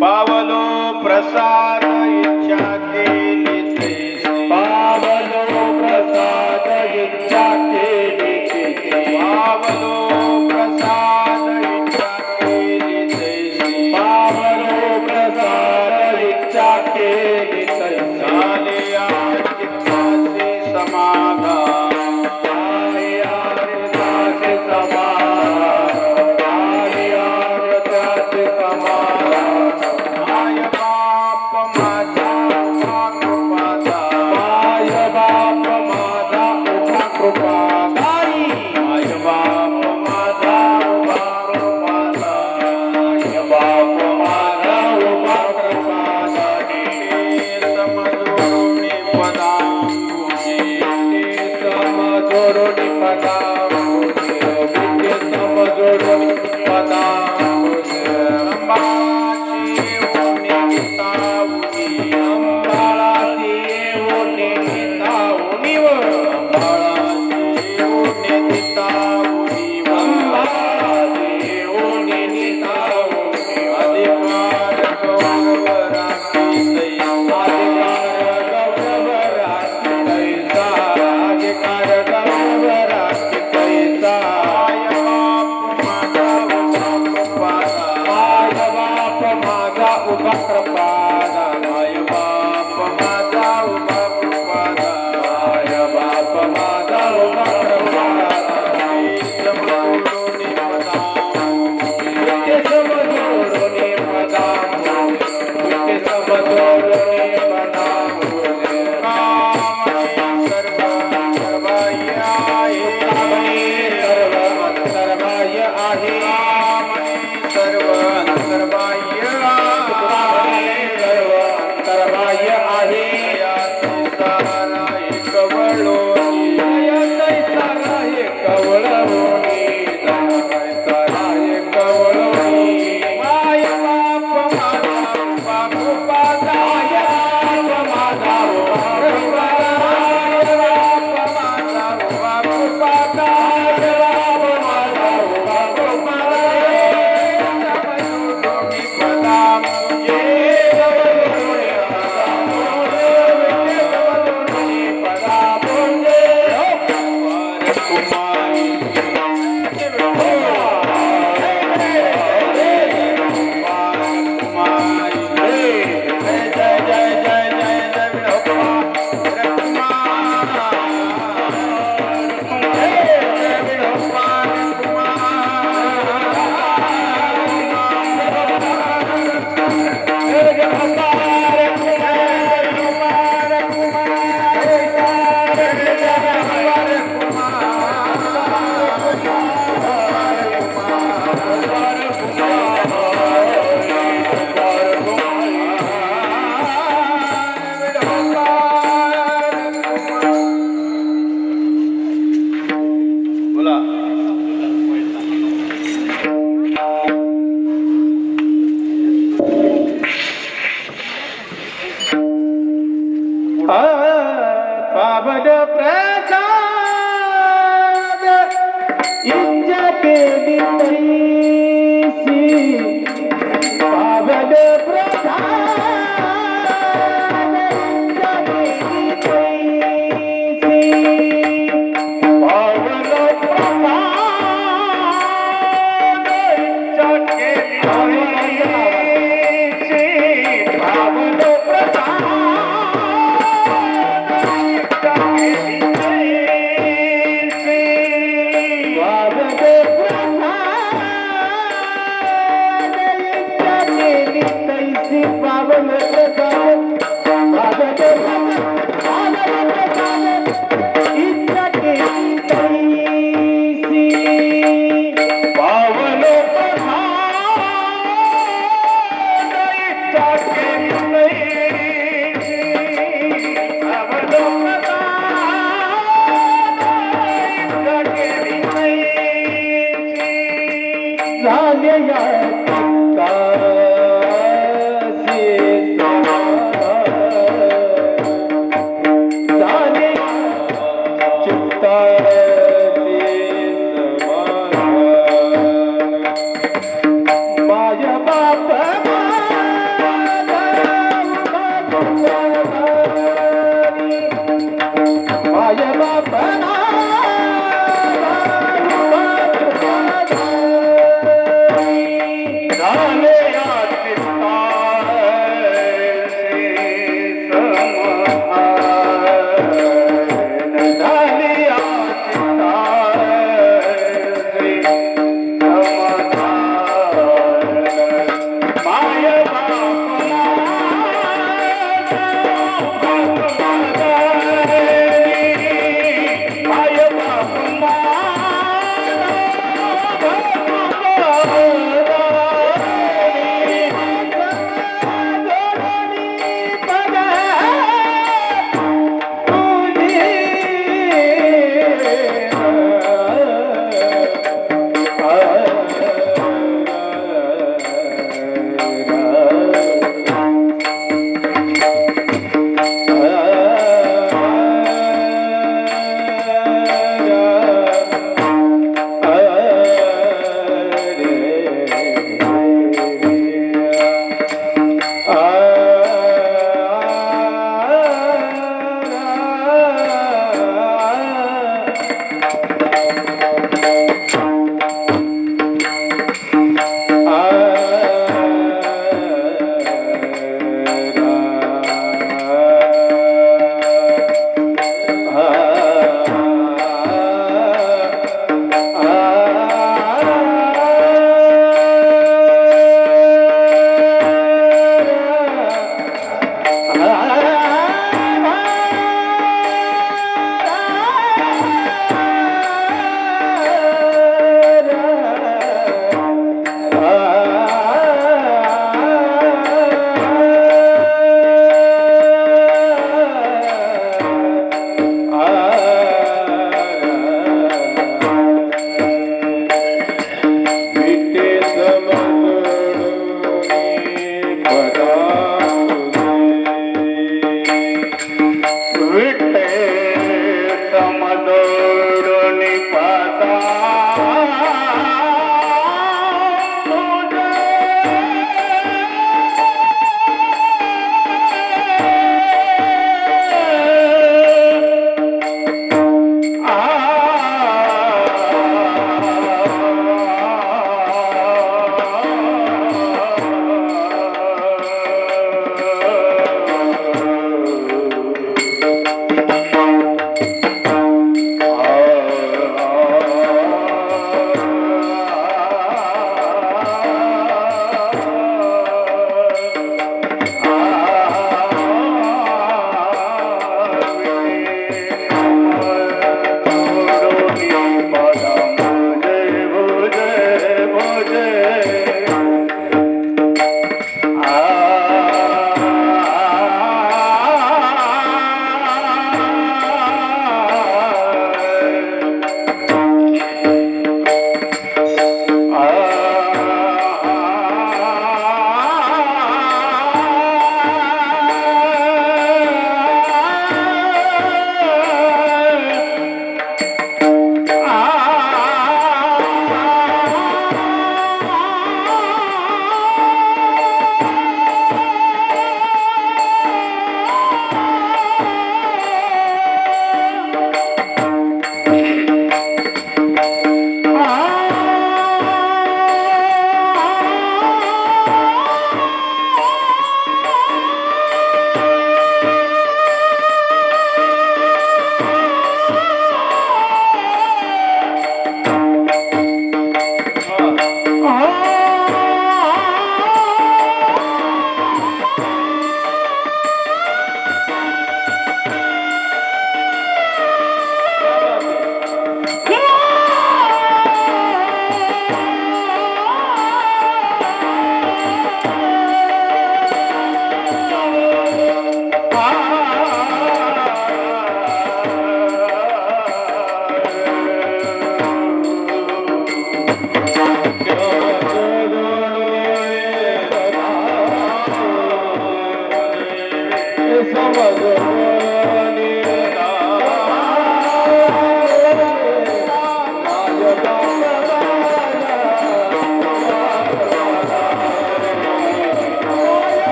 पावलो प्रसाद इच्छा केली तैसी पावलो प्रसाद इच्छा केली तैसी पावलो प्रसाद इच्छा केली तैसी पावलो प्रसाद इच्छा केली तैसी झाले आज चित्तासी समाधान आयादासी समाधान आयादासी समाधान माय बाप माझा कृपादा माय बाप माझा उभा कृपादाई माय बाप माझा कृपादा माय बाप माझा उभा कृपादाई समजोरुणी पदांबुजी समजोरुणी पदांबुजी विद्ये समजोरुणी पदांबुजी अंबाची उनी गीताऊनी अंबाळाची ओढणी गीताऊनी व अंबाळाची उनी गीताऊनी अंबाळाची ओढणी गीताऊनी अधिकार गौरव राखी तैसा अधिकार गौरव राखी तैसा अधिकार गौरव राखी तैसा माय बाप माझा उभा कृपादा माय बाप माझा उभा कृपादा माय बाप माझा माय बाप माझा उभा कृपादा समजोरुणी पदांबुजी विद्ये समजोरुणी पदांबुजी विद्ये समजोरुणी पदांबुजी कामने सर्व सर्वय आहे कामने सर्व अंतर्बाह्य आहे कामने सर्व सर्वय आहे कामने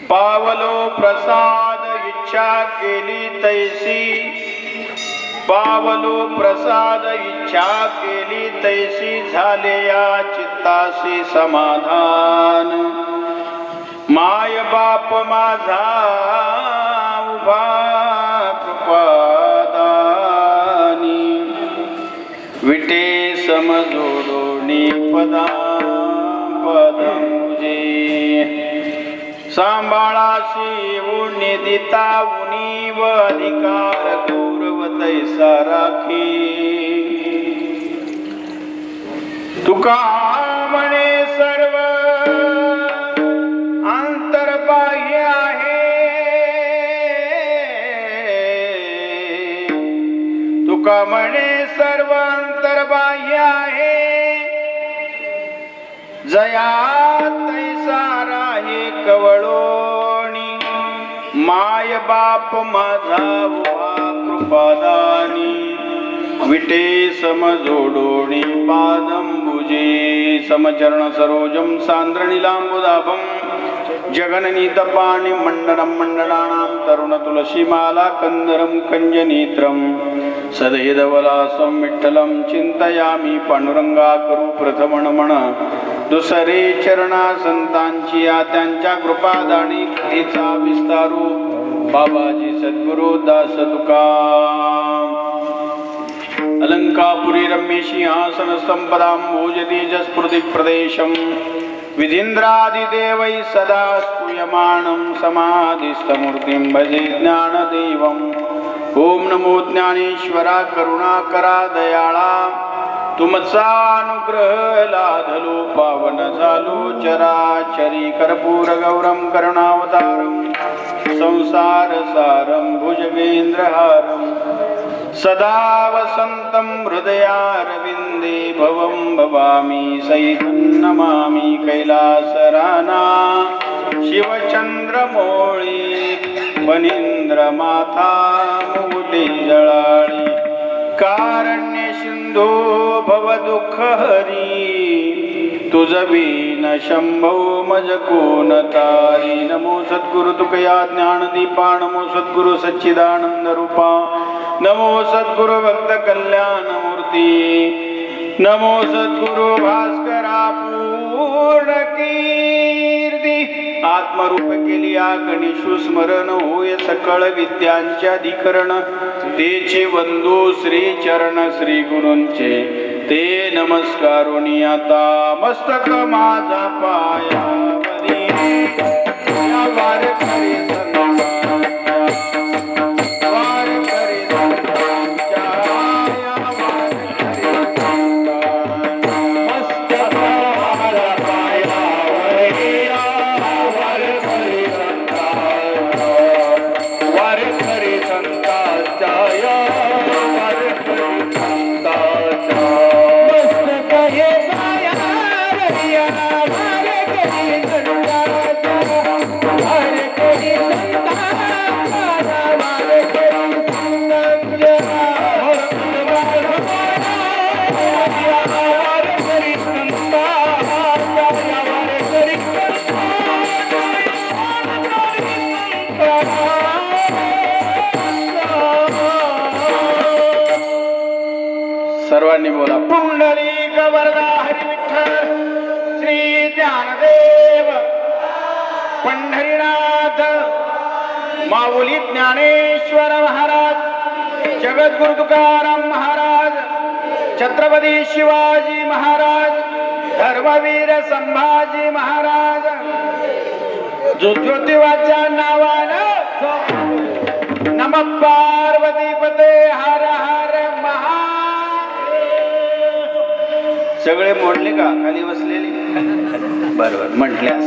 पावलो प्रसाद इच्छा केली तैसी, पावलो प्रसाद इच्छा केली तैसी, झाले या चित्तासी समाधान। माय बाप माझा उभा कृपादानी, विटे समजोडोनी पदा पदमुजे। सांभाळाशी उनी दिता उनी व अधिकार गौरव तैसा राखी। तुका म्हणे सर्व अंतर्बाह्य आहे, तुका म्हणे सर्व अंतर्बाह्य आहे। जया तैसा राहे कवळोणी, माय बाप माझा उभा कृपादानी। विटे समजोडोणी पादंबुजे, समचरण सरोजम सांद्रनीलांबुदाभं। जगननीतपाणि मंडनं मंडलानां, तरुण तुलसीमाला कंदरं कंजनेत्रं। सदैधवलासं विठ्ठलं चिंतयामि, पांडुरंगाकरू प्रथमनमन। दुसरे चरणा संतांची या त्यांच्या कृपादानी, कथेचा विस्तारू बाबाजी सद्गुरु दास तुका। अलंकापुरी रम्य सिंहासन संपदां भोजतेजस्फुर्ति प्रदेशं। विधीन्द्रादिदेवै सदा स्तूयमानं, समाधिस्थमूर्तिं भजे ज्ञानदेवम्। ओम नमो ज्ञानेश्वरा करुणाकरा दयाळा, तुमचा अनुग्रह लाधलो पावन झालो चराचरी। कर्पूर गौरम करुणावतारम, संसार सारम भुजगेंद्रहारम। सदा वसंतं हृदयारविंदे, पदे भवं भवामी सहितं नमामि कैलासराना शिवचंद्रमौळी फणींद्र माथा मुकुटे जळाळी कारण्य सिंधू भव दुःख हरी तुझ बीन शंभो मज कोण तारी नमो सद्गुरु तुकया ज्ञानदीपा नमो सद्गुरु सच्चिदानंद रूपा नमो सद्गुरु भक्त कल्याण मूर्ती नमो सद्गुरु भास्करा पूर्ण कीर्ती आत्मरूप केली गणेशु स्मरण होय सकळ विद्यांचे अधिकरण तेचे वंदू श्री चरण श्री गुरूंचे ते नमस्कारोनी आता मस्तक माझा पायावरी या वारकरी संतांच्या वारकरी संतांच्या या वारकरी संतांच्या मस्तक माझा पायावरी या वारकरी संतांच्या वारकरी संतांच्या या वारकरी संतांच्या सर्वांनी बोला पुंडलिक वरदा हरी विठ्ठल श्री ज्ञानदेव पंढरीनाथ माऊली ज्ञानेश्वर महाराज जगद्गुरु तुकाराम महाराज छत्रपती शिवाजी महाराज धर्मवीर संभाजी महाराज ज्योतिबाच्या नावानं नमः पार्वती पते हर हर महा सगळे मोडले का खाली बसलेले बरोबर म्हटल्यास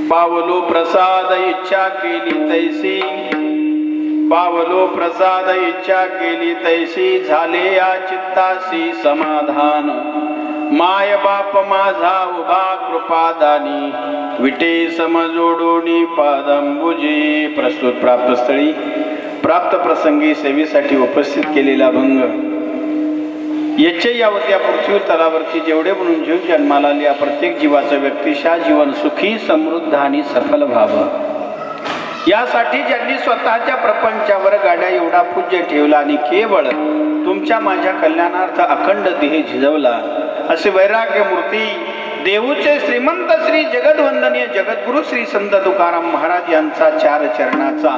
पावलो प्रसाद इच्छा केली तैसी पावलो प्रसाद इच्छा केली तैसी झाले या चित्तासी समाधान माय बाप माझा उभा कृपादानी विटे समजोडोनी पादंबुजी प्रस्तुत प्राप्तस्थळी प्राप्त प्रसंगी सेवेसाठी उपस्थित केलेला अभंग याचे यावत्या पृथ्वी तलावरती जेवढे म्हणून जीव जन्माला आले या प्रत्येक जीवाचं व्यक्तिशा जीवन सुखी समृद्ध आणि सफल व्हावं यासाठी ज्यांनी स्वतःच्या प्रपंचावर गाड्या एवढा पूज्य ठेवला आणि केवळ तुमच्या माझ्या कल्याणार्थ अखंड देह झिजवला असे वैराग्य मूर्ती देऊचे श्रीमंत श्री जगद्वंदनीय जगद्गुरु श्री संत तुकाराम महाराज यांचा चार चरणाचा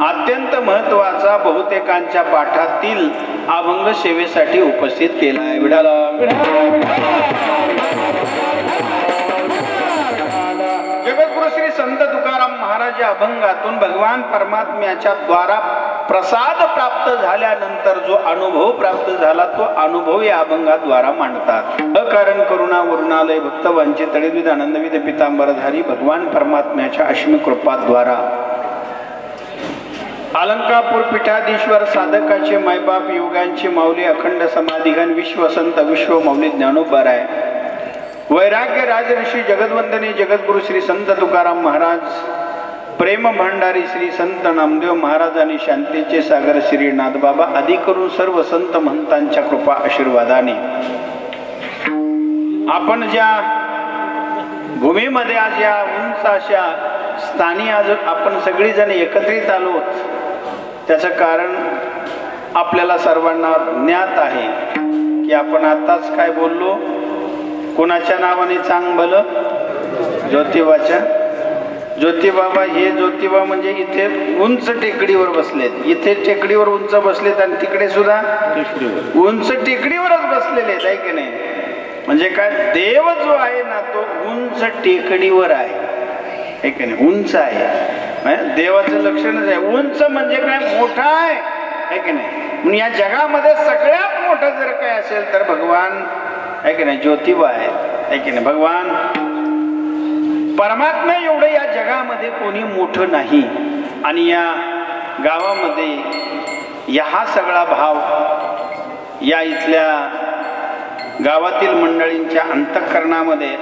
अत्यंत महत्वाचा बहुतेकांच्या पाठातील अभंग सेवेसाठी उपस्थित केला आहे विडाला जगद्गुरु श्री संत तुकाराम महाराज या अभंगातून भगवान परमात्म्याच्या द्वारा प्रसाद प्राप्त झाल्यानंतर जो अनुभव प्राप्त झाला तो अनुभव या अभंगाद्वारा मांडतात अकारण करुणा वरुणालय भक्त वंचित तळेविद आनंदविद पितांबरधारी भगवान परमात्म्याच्या अश्मी कृपाद्वारा अलंकापूर पीठाधीश्वर साधकाचे मायबाप योगांची माऊली अखंड समाधिगण विश्वसंत विश्व मौली ज्ञानोबाराय वैराग्य राजऋषी जगद्वंदनी जगद्गुरु श्री संत तुकाराम महाराज प्रेम भांडारी श्री संत नामदेव महाराज आणि शांतीचे सागर श्री नाथबाबा आदी करून सर्व संत महंतांच्या कृपा आशीर्वादाने आपण ज्या भूमीमध्ये आज या उंच अशा स्थानी आज आपण सगळीजण एकत्रित आलो त्याचं कारण आपल्याला सर्वांना ज्ञात आहे की आपण आताच काय बोललो कोणाच्या नावाने चांग भलं ज्योतिबाच्या ज्योतिबाबा हे ज्योतिबा म्हणजे इथे उंच टेकडीवर बसलेत इथे टेकडीवर उंच बसलेत आणि तिकडे सुद्धा उंच टेकडीवरच बसलेले आहेत आहे की नाही म्हणजे काय देव जो आहे ना तो उंच टेकडीवर आहे की नाही उंच आहे देवाचं लक्षणच आहे उंच म्हणजे काय मोठा आहे की नाही म्हणून या जगामध्ये सगळ्यात मोठं जर काय असेल तर भगवान आहे की नाही ज्योतिबा आहे की नाही भगवान परमात्मा एवढं या जगामध्ये कोणी मोठं नाही आणि या गावामध्ये हा सगळा भाव या इथल्या गावातील मंडळींच्या अंतःकरणामध्ये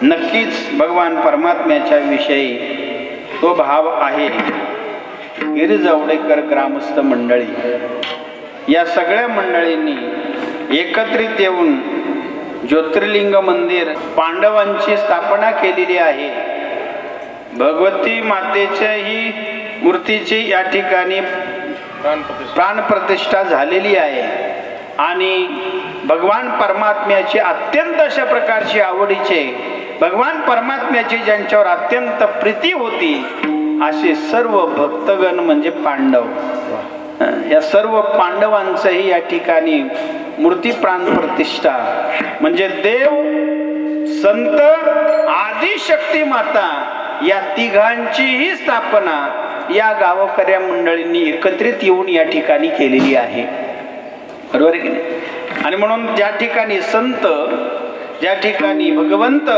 नक्कीच भगवान परमात्म्याच्या विषयी तो भाव आहे. गिरजावडेकर ग्रामस्थ मंडळी या सगळ्या मंडळींनी एकत्रित येऊन ज्योतिर्लिंग मंदिर पांडवांची स्थापना केलेली आहे. भगवती मातेच्या ही मूर्तीची या ठिकाणी प्राणप्रतिष्ठा झालेली आहे आणि भगवान परमात्म्याची अत्यंत अशा प्रकारची आवडीचे, भगवान परमात्म्याची ज्यांच्यावर अत्यंत प्रीती होती असे सर्व भक्तगण म्हणजे पांडव. या सर्व पांडवांचंही या ठिकाणी मूर्ती प्राणप्रतिष्ठा म्हणजे देव, संत, आदिशक्ती माता या तिघांचीही स्थापना या गावकऱ्या मंडळींनी एकत्रित येऊन या ठिकाणी केलेली आहे. बरोबर आहे की नाही? आणि म्हणून ज्या ठिकाणी संत, ज्या ठिकाणी भगवंत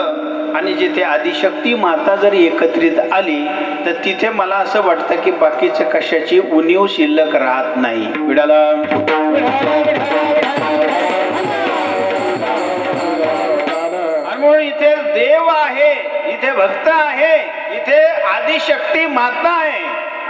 आणि जिथे आदिशक्ती माता जरी एकत्रित आली तर तिथे मला असं वाटतं की बाकीच्या कशाची उणीव शिल्लक राहत नाही. विडाला आणि म्हणून इथे देव आहे, इथे भक्त आहे, इथे आदिशक्ती माता आहे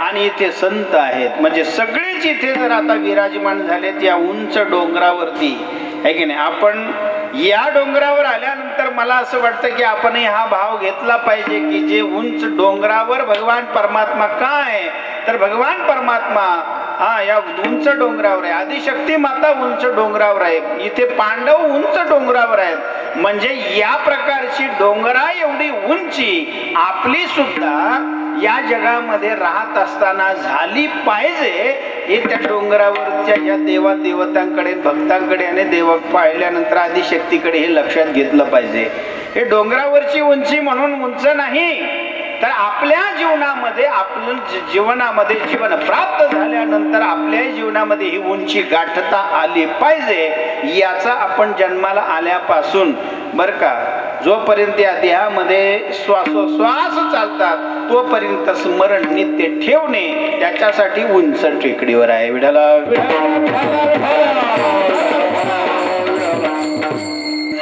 आणि इथे संत आहेत. म्हणजे सगळेच इथे जर आता विराजमान झालेत या उंच डोंगरावरती आहे की नाही. आपण या डोंगरावर आल्यानंतर मला असं वाटतं की आपणही हा भाव घेतला पाहिजे की जे उंच डोंगरावर भगवान परमात्मा का आहे तर भगवान परमात्मा या उंच डोंगरावर आहे, आदिशक्ती माता उंच डोंगरावर आहे, इथे पांडव उंच डोंगरावर आहेत. म्हणजे या प्रकारची डोंगरा एवढी उंची आपली सुद्धा या जगामध्ये राहत असताना झाली पाहिजे हे त्या डोंगरावरच्या या देवा देवतांकडे, भक्तांकडे आणि देव पाहिल्यानंतर आदिशक्तीकडे हे लक्षात घेतलं पाहिजे. हे डोंगरावरची उंची म्हणून उंच नाही तर आपल्या जीवनामध्ये, आपलं जीवनामध्ये जीवन प्राप्त झाल्यानंतर आपल्या जीवनामध्ये ही उंची गाठता आली पाहिजे. याचा आपण जन्माला आल्यापासून बर का जोपर्यंत या देहामध्ये श्वासोश्वास चालतात तोपर्यंत स्मरण नित्य ठेवणे त्याच्यासाठी उंच टेकडीवर आहे. विठाला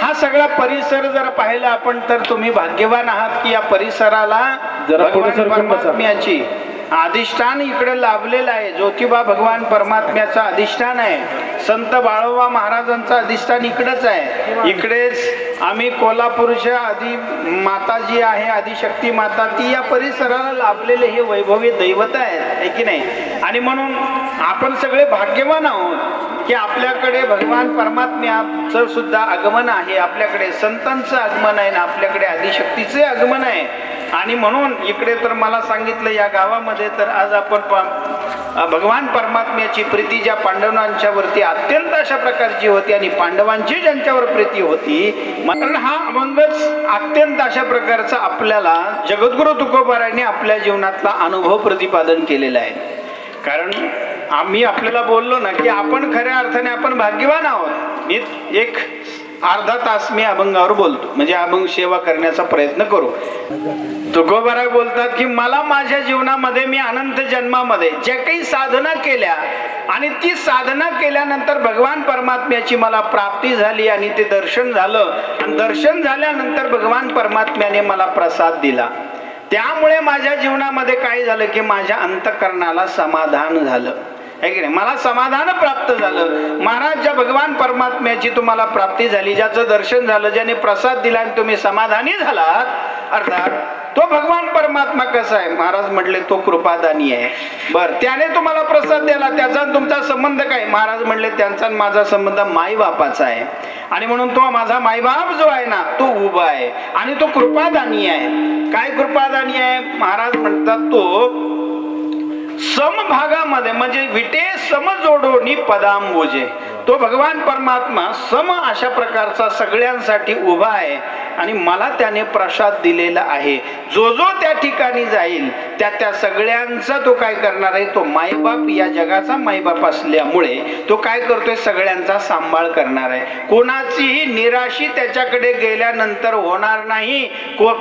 हा सगळा परिसर जर पाहिला आपण तर तुम्ही भाग्यवान आहात की या परिसराला भगवान परमात्म्याची अधिष्ठान इकडे लाभलेलं आहे. ज्योतिबा भगवान परमात्म्याचं अधिष्ठान आहे. संत बाळोबा महाराजांचं अधिष्ठान इकडेच आहे. इकडेच आम्ही कोल्हापूरच्या आदि माता जी आहे आदिशक्ती माता ती या परिसराला लाभलेले हे वैभवी दैवत आहे की नाही. आणि म्हणून आपण सगळे भाग्यवान आहोत की आपल्याकडे भगवान परमात्म्याचं सुद्धा आगमन आहे, आपल्याकडे संतांचं आगमन आहे ना आपल्याकडे आदिशक्तीचे आगमन आहे. आणि म्हणून इकडे तर मला सांगितलं या गावामध्ये तर आज आपण भगवान परमात्म्याची प्रीती ज्या पांडवांच्या वरती अत्यंत अशा प्रकारची होती आणि पांडवांची ज्यांच्यावर प्रीती होती कारण हा अभंगच अत्यंत अशा प्रकारचा आपल्याला जगद्गुरु तुकोबारायांनी आपल्या जीवनातला अनुभव प्रतिपादन केलेला आहे. कारण आम्ही आपल्याला बोललो ना की आपण खऱ्या अर्थाने आपण भाग्यवान आहोत. मी एक अर्धा तास मी अभंगावर बोलतो म्हणजे अभंग सेवा करण्याचा प्रयत्न करू. तुकोबाराय बोलतात की मला माझ्या जीवनामध्ये मी अनंत जन्मामध्ये ज्या काही साधना केल्या आणि ती साधना केल्यानंतर भगवान परमात्म्याची मला प्राप्ती झाली आणि ते दर्शन झालं आणि दर्शन झाल्यानंतर भगवान परमात्म्याने मला प्रसाद दिला. त्यामुळे माझ्या जीवनामध्ये काय झालं की माझ्या अंतःकरणाला समाधान झालं आहे की नाही. मला समाधान प्राप्त झालं. महाराज ज्या भगवान परमात्म्याची तुम्हाला प्राप्ती झाली, ज्याचं दर्शन झालं, ज्याने प्रसाद दिला आणि तुम्ही समाधानी झालात अर्थात तो भगवान परमात्मा कसा आहे महाराज म्हटले तो कृपादानी आहे. बर त्याने तुम्हाला प्रसाद दिला त्याचा तुमचा संबंध काय महाराज म्हणले त्यांचा माझा संबंध माई बापाचा आहे. आणि म्हणून तो माझा माईबाप जो आहे ना तो उभा आहे आणि तो कृपादानी आहे. काय कृपादानी आहे महाराज म्हणतात तो समभागामध्ये म्हणजे विटे सम जोडोनी पदांबुजे. तो भगवान परमात्मा सम अशा प्रकारचा सगळ्यांसाठी उभा आहे आणि मला त्याने प्रसाद दिलेला आहे. जो जो त्या ठिकाणी जाईल त्या त्या सगळ्यांचा तो काय करणार आहे तो माईबाप या जगाचा माईबाप असल्यामुळे तो काय करतोय सगळ्यांचा सांभाळ करणार आहे. कोणाचीही निराशी त्याच्याकडे गेल्यानंतर होणार नाही.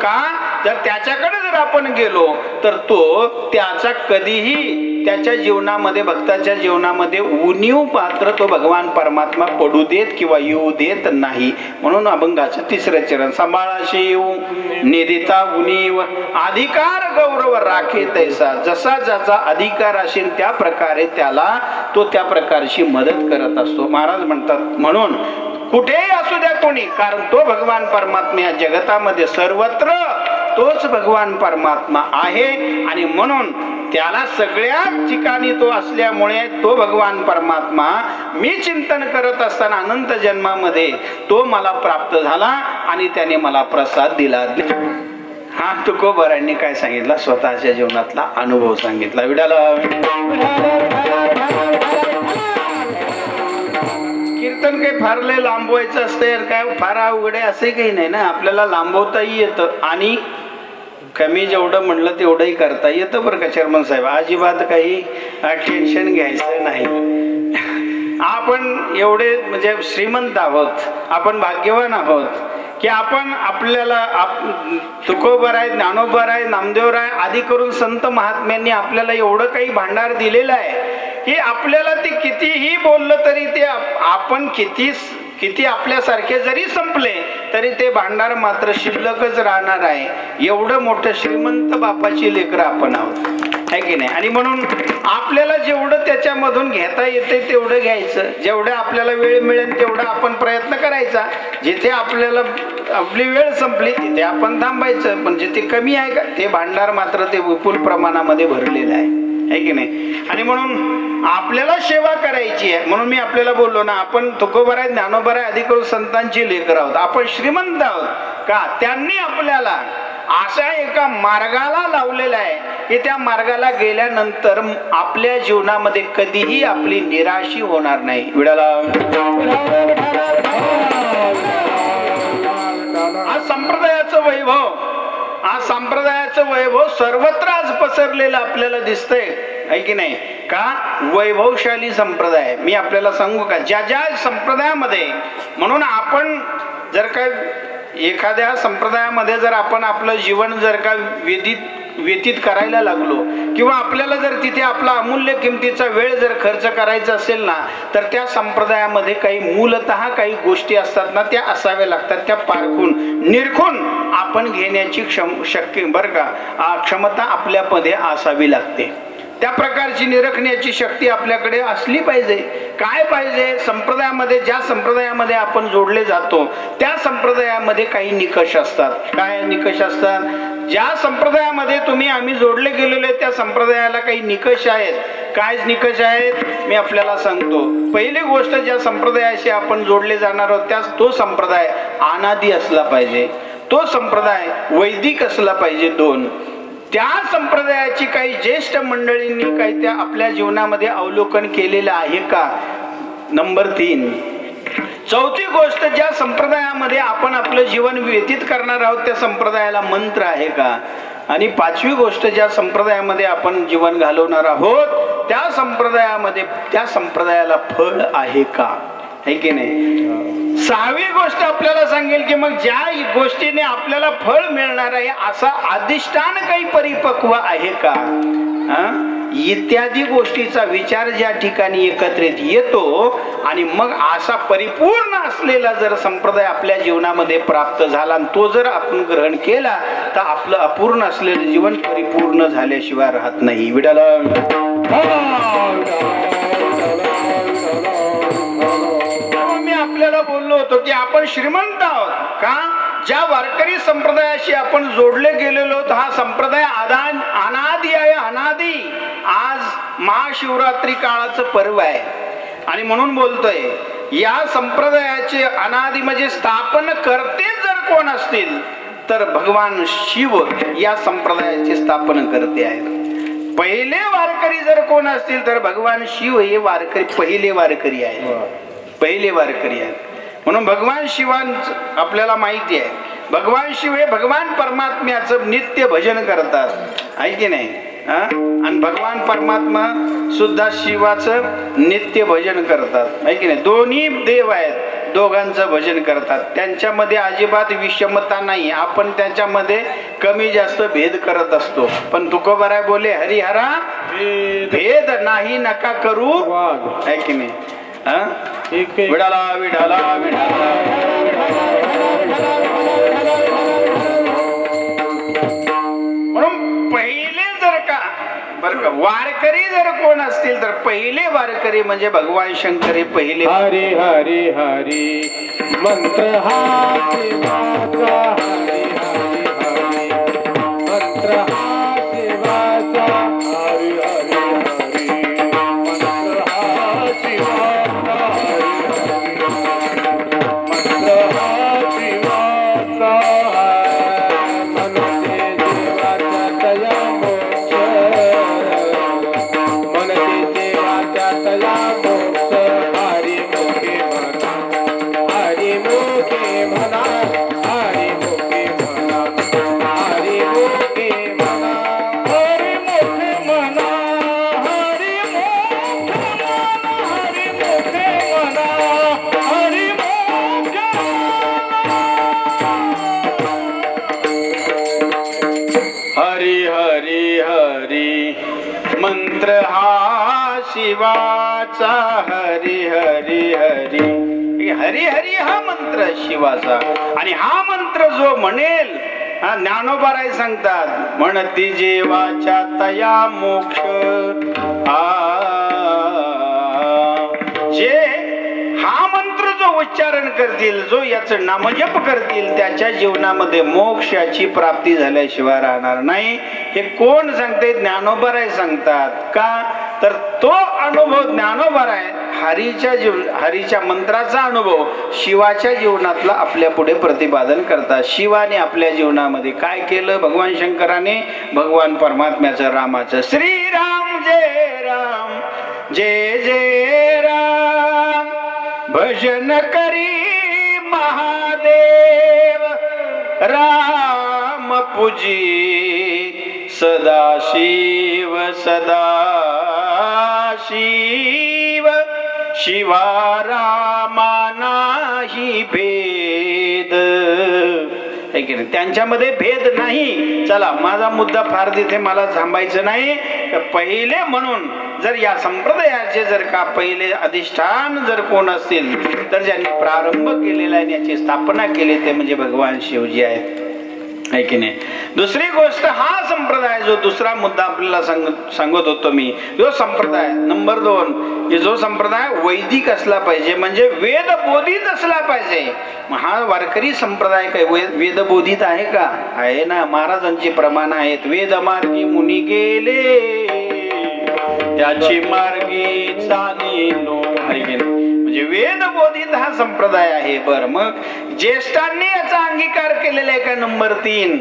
का तर त्याच्याकडे जर आपण गेलो तर तो त्याचा कधीही त्याच्या जीवनामध्ये, भक्ताच्या जीवनामध्ये उणीव पात्र तो भगवान परमात्मा पडू देत किंवा येऊ देत नाही. म्हणून अभंगाचं तिसरं चरण, सांभाळाशी येऊ निदिता उणीव अधिकार गौरव राखे तैसा. जसा ज्याचा अधिकार असेल त्या प्रकारे त्याला तो त्या प्रकारची मदत करत असतो. महाराज म्हणतात म्हणून कुठेही असू द्या कोणी, कारण तो भगवान परमात्मा या जगतामध्ये सर्वत्र तोच भगवान परमात्मा आहे. आणि म्हणून त्याला सगळ्या ठिकाणी तो असल्यामुळे तो भगवान परमात्मा मी चिंतन करत असताना अनंत जन्मामध्ये तो मला प्राप्त झाला आणि त्याने मला प्रसाद दिला. हा तुकोबारांनी काय सांगितला, स्वतःच्या जीवनातला अनुभव सांगितला. विडाला कीर्तन काही फार लय लांबवायचं असतं, काय फार अवघड आहे असं काही नाही ना. आपल्याला लांबवताही येतं आणि कमी जेवढं म्हणलं तेवढंही करता येतं बरं का चेअरमन साहेब. अजिबात काही टेन्शन घ्यायचं नाही. आपण एवढे म्हणजे श्रीमंत आहोत, आपण भाग्यवान आहोत की आपण आपल्याला तुकोबर आहे, ज्ञानोबर आहे, नामदेवर आहे आदी करून संत महात्म्यांनी आपल्याला एवढं काही भांडार दिलेलं आहे की आपल्याला ते कितीही बोललं तरी ते आपण किती आपल्यासारखे जरी संपले तरी ते भांडार मात्र शिल्लकच राहणार आहे. एवढं मोठं श्रीमंत बापाची लेकरं आपण आहोत, आहे की नाही. आणि म्हणून आपल्याला जेवढं त्याच्यामधून घेता येते तेवढं घ्यायचं, जेवढं आपल्याला वेळ मिळेल तेवढा आपण प्रयत्न करायचा. जिथे आपल्याला आपली वेळ संपली तिथे आपण थांबायचं, पण जिथे कमी आहे का ते भांडार मात्र ते विपुल प्रमाणामध्ये भरलेलं आहे की नाही. आणि म्हणून आपल्याला सेवा करायची आहे. म्हणून मी आपल्याला बोललो ना, आपण तुकोबर आहे, ज्ञानोबर आहे, अधिक संतांची लेकर आहोत, आपण श्रीमंत आहोत का त्यांनी आपल्याला अशा एका मार्गाला लावलेला आहे की त्या मार्गाला गेल्यानंतर आपल्या जीवनामध्ये कधीही आपली निराशी होणार नाही. विडाला आज संप्रदायाचं वैभव, आज संप्रदायाचं वैभव सर्वत्र आज पसरलेलं आपल्याला दिसतंय, आहे की नाही. का वैभवशाली संप्रदाय मी आपल्याला सांगू का, ज्या ज्या संप्रदायामध्ये, म्हणून आपण जर का एखाद्या संप्रदायामध्ये जर आपण आपलं जीवन जर का व्यतीत करायला लागलो किंवा आपल्याला जर तिथे आपला अमूल्य किमतीचा वेळ जर खर्च करायचा असेल ना, तर त्या संप्रदायामध्ये काही मूलतः काही गोष्टी असतात ना, त्या असाव्या लागतात. त्या पारखून निरखून आपण घेण्याची क्षमता आपल्यामध्ये असावी लागते. त्या प्रकारची निरखण्याची शक्ती आपल्याकडे असली पाहिजे. काय पाहिजे, संप्रदायामध्ये, ज्या संप्रदायामध्ये आपण जोडले जातो त्या संप्रदायामध्ये काही निकष असतात. काय निकष असतात? ज्या संप्रदायामध्ये आम्ही जोडले गेलेले त्या संप्रदायाला काही निकष आहेत. काय निकष आहेत मी आपल्याला सांगतो. पहिली गोष्ट, ज्या संप्रदायाशी आपण जोडले जाणार आहोत तो संप्रदाय अनादी असला पाहिजे, तो संप्रदाय वैदिक असला पाहिजे. 2, त्या संप्रदायाची काही ज्येष्ठ मंडळींनी काही त्या आपल्या जीवनामध्ये अवलोकन केलेलं आहे का. नंबर 3, चौथी गोष्ट, ज्या संप्रदायामध्ये आपण आपलं जीवन व्यतीत करणार आहोत त्या संप्रदायाला मंत्र आहे का. आणि 5वी गोष्ट, ज्या संप्रदायामध्ये आपण जीवन घालवणार आहोत त्या संप्रदायाला फळ आहे का, है की नाही. 6वी गोष्ट आपल्याला सांगेल की मग ज्या गोष्टीने आपल्याला फळ मिळणार आहे असा अधिष्ठान काही परिपक्व आहे का. इत्यादी गोष्टीचा विचार ज्या ठिकाणी एकत्रित येतो आणि मग असा परिपूर्ण असलेला जर संप्रदाय आपल्या जीवनामध्ये प्राप्त झाला आणि तो जर आपण ग्रहण केला तर आपलं अपूर्ण असलेलं जीवन परिपूर्ण झाल्याशिवाय राहत नाही. विडाला आपल्याला बोललो होतो की आपण श्रीमंत आहोत का, ज्या वारकरी संप्रदायाशी आपण जोडले गेलेलो आहोत हा संप्रदाय अनादी आहे. अनादी. आज महाशिवरात्री काळाचं पर्व आहे आणि म्हणून बोलतोय या संप्रदायाचे अनादी म्हणजे स्थापन करते जर कोण असतील तर भगवान शिव या संप्रदायाचे स्थापन करते आहेत. पहिले वारकरी जर कोण असतील तर भगवान शिव हे वारकरी पहिले वारकरी आहेत, पहिले वारकरी आहेत. म्हणून भगवान शिवांच आपल्याला माहिती आहे, भगवान शिव हे भगवान परमात्म्याचं नित्य भजन करतात, आहे की नाही. आणि भगवान परमात्मा सुद्धा शिवाचं नित्य भजन करतात, आहे की नाही. दोन्ही देव आहेत, दोघांचं भजन करतात. त्यांच्यामध्ये अजिबात विषमता नाही. आपण त्याच्यामध्ये कमी जास्त भेद करत असतो. पण तुकोबाराय बोले हरिहरा भेद नाही नका करू आहे की नाही. विडाला विडाला विडाला म्हणून पहिले जर का बरं का वारकरी जर कोण असतील तर पहिले वारकरी म्हणजे भगवान शंकर हे पहिले. हरी हरी हरी मंत्र हा शिवाचा, हरी हरी हरी मंत्र हा शिवाचा, हरी हरी हरी मंत्र हा शिवाचा, हरी हरी मंत्र हा शिवाचा. मनते देवाचा तया मोक्ष, मनते देवाचा तया मोक्ष. हरी मोके म्हणा, हरी मोके म्हणा, हरी मोके म्हणा, हरी मोके म्हणा, हरी मोके म्हणा, हरी मोके म्हणा, हरी मोके हरी हरी हरी मंत्र हा शिवाचा, हरी हरी हरी. हरी हरी हा मंत्र शिवाचा आणि हा मंत्र जो म्हणेल ज्ञानोबाराय सांगतात म्हणती जेवाच्या तया मोक्ष. जे हा मंत्र जो उच्चारण करतील, जो याचं नामजप करतील, त्याच्या जीवनामध्ये मोक्षाची प्राप्ती झाल्याशिवाय राहणार नाही. हे कोण सांगते? ज्ञानोबाराय सांगतात. का तर तो अनुभव ज्ञानोबाराय हरीच्या मंत्राचा अनुभव शिवाच्या जीवनातला आपल्या पुढे प्रतिपादन करतात. शिवाने आपल्या जीवनामध्ये काय केलं? भगवान शंकराने भगवान परमात्म्याचं रामाचं श्रीराम जय राम जय जय राम भजन करी महादेव राम पूजी सदाशिव सदाशिव शिवा रामा नाही भेद. त्यांच्यामध्ये भेद नाही. चला माझा मुद्दा फार तिथे मला थांबायचं नाही. पहिले म्हणून जर या संप्रदायाचे जर का पहिले अधिष्ठान जर कोण असतील तर ज्यांनी प्रारंभ केलेला आहे याची स्थापना केली ते म्हणजे भगवान शिवजी आहेत, है की नाही. दुसरी गोष्ट हा संप्रदाय जो दुसरा मुद्दा आपल्याला सांगत होतो मी, जो संप्रदाय नंबर 2 जो संप्रदाय वैदिक असला पाहिजे म्हणजे वेदबोधित असला पाहिजे. हा वारकरी संप्रदाय काय वेदबोधित आहे का? आहे ना. महाराजांची प्रमाण आहेत. वेदमार्गी मुनी गेले त्याची मार्गी चालिलो, आहे की नाही. म्हणजे वेदबोधित हा संप्रदाय आहे. बर मग ज्येष्ठांनी याचा अंगीकार केलेला आहे का? नंबर 3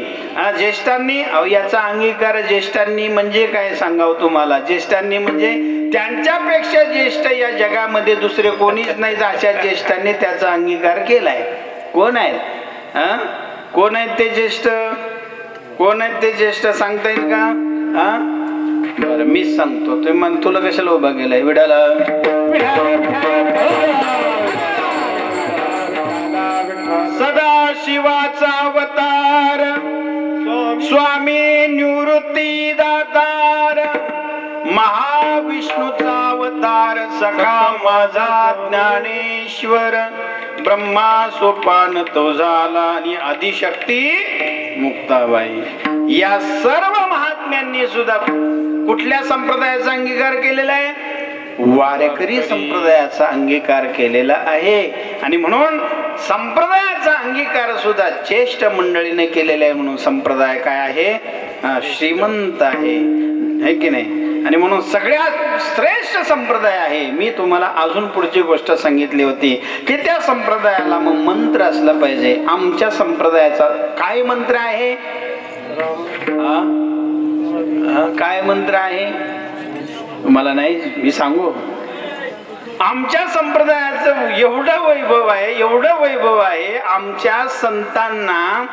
ज्येष्ठांनी याचा अंगीकार ज्येष्ठांनी म्हणजे काय सांगावं तुम्हाला? ज्येष्ठांनी म्हणजे त्यांच्यापेक्षा ज्येष्ठ या जगामध्ये दुसरे कोणीच नाही. अशा ज्येष्ठांनी त्याचा अंगीकार केलाय. कोण आहेत? कोण आहेत ते ज्येष्ठ? कोण आहेत ते ज्येष्ठ सांगता येईल का? बरं मीच सांगतो. तुम्ही म्हण तुला कशाला उभा केलाय? विडाला सदाशिवाचा अवतार स्वामी निवृत्ती दातार महाविष्णूचा अवतार सखा माझा ज्ञानेश्वर ब्रह्मा सोपान तो झाला आणि आदिशक्ती मुक्ताबाई. या सर्व महात्म्यांनी सुद्धा कुठल्या संप्रदायाचा अंगीकार केलेला आहे? वारकरी संप्रदायाचा अंगीकार केलेला आहे. आणि म्हणून संप्रदायाचा अंगीकार सुद्धा ज्येष्ठ मंडळीने केलेला आहे. म्हणून संप्रदाय काय आहे? श्रीमंत आहे की नाही. आणि म्हणून सगळ्यात श्रेष्ठ संप्रदाय आहे. मी तुम्हाला अजून पुढची गोष्ट सांगितली होती की त्या संप्रदायाला मग मंत्र असला पाहिजे. आमच्या संप्रदायाचा काय मंत्र आहे? काय मंत्र आहे मला नाही मी सांगू. आमच्या संप्रदायाचं एवढं वैभव आहे, एवढं वैभव आहे. आमच्या संतांना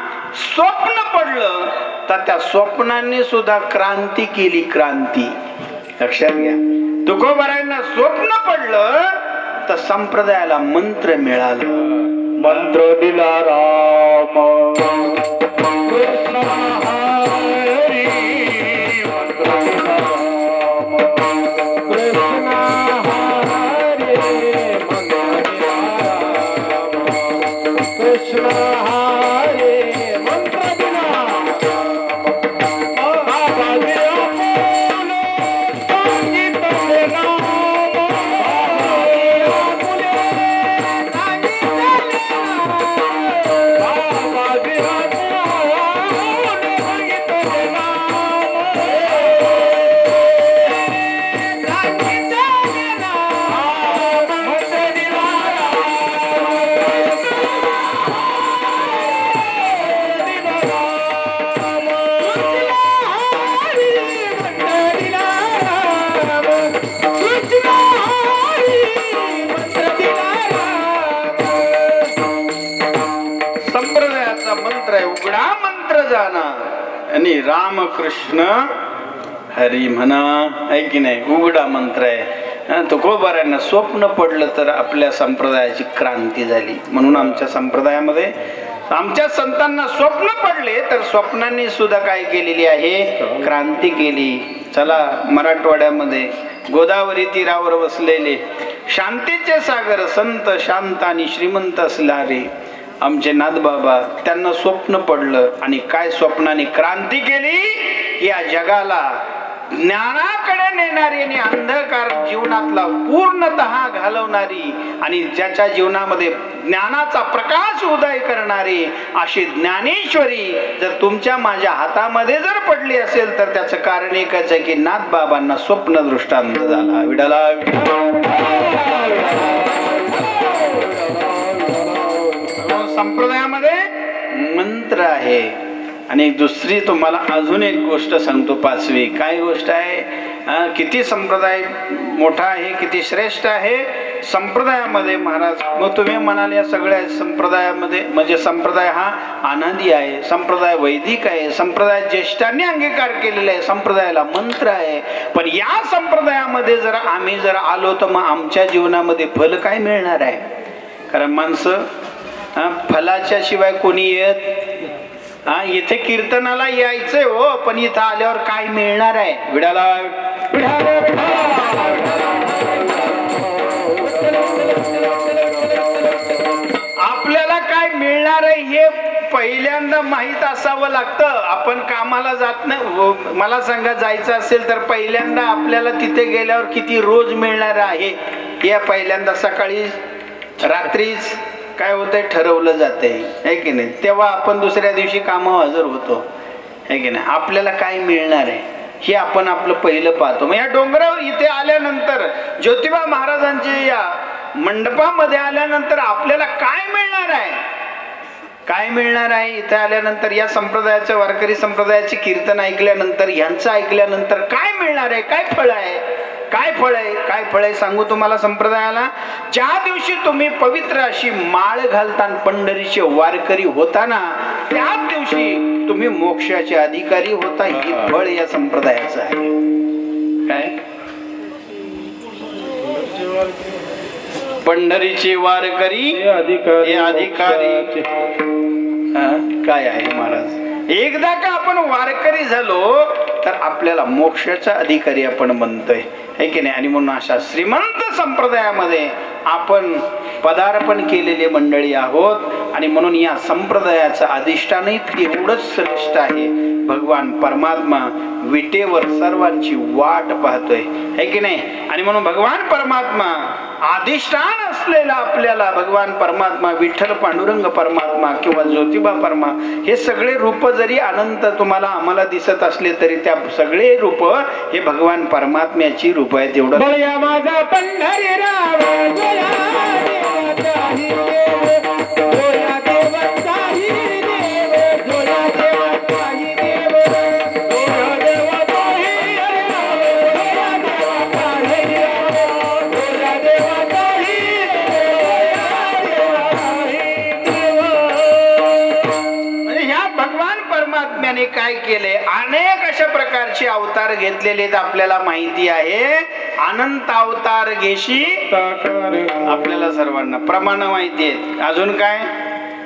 स्वप्न पडलं तर त्या स्वप्नांनी सुद्धा क्रांती केली. क्रांती लक्षात घ्या. तुकोबारायांना स्वप्न पडलं तर संप्रदायाला मंत्र मिळालं. मंत्र दिला राम कृष्ण हरी, मंत्र दिला राम मंत्र आहे, उघडा मंत्र जाणा आणि रामकृष्ण हरी म्हणा, आहे की नाही? उघडा मंत्र आहे. तुकोबारांना स्वप्न पडलं तर आपल्या संप्रदायाची क्रांती झाली. म्हणून आमच्या संप्रदायामध्ये आमच्या संतांना स्वप्न पडले तर स्वप्नांनी सुद्धा काय केलेली आहे? क्रांती केली. चला, मराठवाड्यामध्ये गोदावरी तीरावर बसलेले शांतीचे सागर संत शांत आणि श्रीमंत असणारे आमचे नाथबाबा, त्यांना स्वप्न पडलं आणि काय स्वप्नाने क्रांती केली? या जगाला ज्ञानाकडे नेणारी आणि अंधकार जीवनातला पूर्णतः घालवणारी आणि ज्याच्या जीवनामध्ये ज्ञानाचा प्रकाश उदय करणारी अशी ज्ञानेश्वरी जर तुमच्या माझ्या हातामध्ये जर पडली असेल तर त्याचं कारण एकच आहे की नाथबाबांना स्वप्न दृष्टांत झाला. विडाला संप्रदायामध्ये मंत्र आहे. आणि दुसरी तुम्हाला अजून एक गोष्ट सांगतो, पाचवी. काय गोष्ट आहे? किती संप्रदाय मोठा आहे, किती श्रेष्ठ आहे संप्रदायामध्ये महाराज. मग तुम्ही म्हणाल या सगळ्या संप्रदायामध्ये म्हणजे संप्रदाय हा अनादी आहे, संप्रदाय वैदिक आहे, संप्रदाय ज्येष्ठांनी अंगीकार केलेला आहे, संप्रदायाला मंत्र आहे. पण या संप्रदायामध्ये जर आम्ही जर आलो तर मग आमच्या जीवनामध्ये फल काय मिळणार आहे? कारण माणसं फलाच्या शिवाय कोणी येत. इथे कीर्तनाला यायचंय हो, पण इथं आल्यावर काय मिळणार आहे? विडाला आपल्याला काय मिळणार आहे हे पहिल्यांदा माहित असावं लागतं. आपण कामाला जात नाही, मला सांगा, जायचं असेल तर पहिल्यांदा आपल्याला तिथे गेल्यावर किती रोज मिळणार आहे हे पहिल्यांदा सकाळी रात्रीच काय होतंय ठरवलं जातंय, है की नाही? तेव्हा आपण दुसऱ्या दिवशी कामावर हजर होतो, है की नाही? आपल्याला काय मिळणार आहे हे आपण आपलं पहिलं पाहतो. मग या डोंगरावर इथे आल्यानंतर ज्योतिबा महाराजांच्या या मंडपामध्ये आल्यानंतर आपल्याला काय मिळणार आहे? काय मिळणार आहे इथे आल्यानंतर? या संप्रदायाचं, वारकरी संप्रदायाचे कीर्तन ऐकल्यानंतर, यांचं ऐकल्यानंतर काय मिळणार आहे? काय फळ आहे? काय फळ आहे? काय फळ आहे सांगू तुम्हाला संप्रदायाला. ज्या दिवशी तुम्ही पवित्र अशी माळ घालता, पंढरीचे वारकरी होताना, त्याच दिवशी तुम्ही मोक्षाचे अधिकारी होता. ही फळ या संप्रदायाचं आहे. काय? पंढरीचे वारकरी हे अधिकारी काय आहे महाराज? एकदा का आपण वारकरी झालो तर आपल्याला मोक्षाचा अधिकारी आपण बनतोय, है की नाही? आणि म्हणून अशा श्रीमंत संप्रदायामध्ये आपण पदार्पण केलेले मंडळी आहोत. आणि म्हणून या संप्रदायाचं अधिष्ठानही तेवढंच श्रेष्ठ आहे. भगवान परमात्मा विटेवर सर्वांची वाट पाहतोय, है की नाही? आणि म्हणून भगवान परमात्मा अधिष्ठान असलेला आपल्याला भगवान परमात्मा, विठ्ठल पांडुरंग परमात्मा किंवा ज्योतिबा परमा, हे सगळे रूप जरी अनंत तुम्हाला आम्हाला दिसत असले तरी त्या सगळे रूप हे भगवान परमात्म्याची रूप आहेत. एवढं माझा पंढरीराव काय केले? अनेक अशा प्रकारचे अवतार घेतलेले आपल्याला माहिती आहे. अनंत अवतार घेशी आपल्याला सर्वांना प्रमाण माहिती आहेत. अजून काय?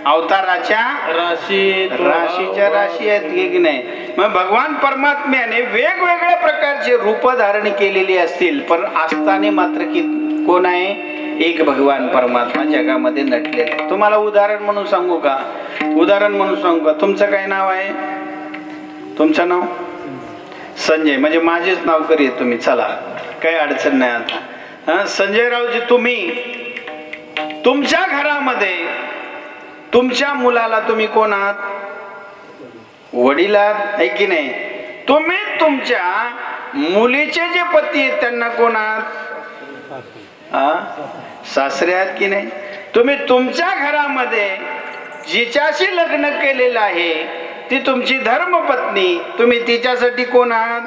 अवताराच्या राशीच्या राशी आहेत की नाही? मग भगवान परमात्म्याने वेगवेगळ्या प्रकारचे रूप धारण केलेली असतील, पण असताना मात्र की कोण आहे? एक भगवान परमात्मा जगामध्ये नटलेले. तुम्हाला उदाहरण म्हणून सांगू का? उदाहरण म्हणून सांगू का? तुमचं काय नाव आहे? तुमचं नाव संजय, म्हणजे माझेच नाव करी तुम्ही. चला, काही अडचण नाही आता. संजयरावजी, तुम्ही तुमच्या घरामध्ये तुमच्या मुलाला तुम्ही कोण आहात? वडील आहात, आहे की नाही? तुम्ही तुमच्या मुलीचे जे पती आहेत त्यांना कोण आहात? सासरे आहात की नाही? तुम्ही तुमच्या घरामध्ये जिच्याशी लग्न केलेलं आहे ती तुमची धर्मपत्नी, तुम्ही तिच्यासाठी कोण आहात?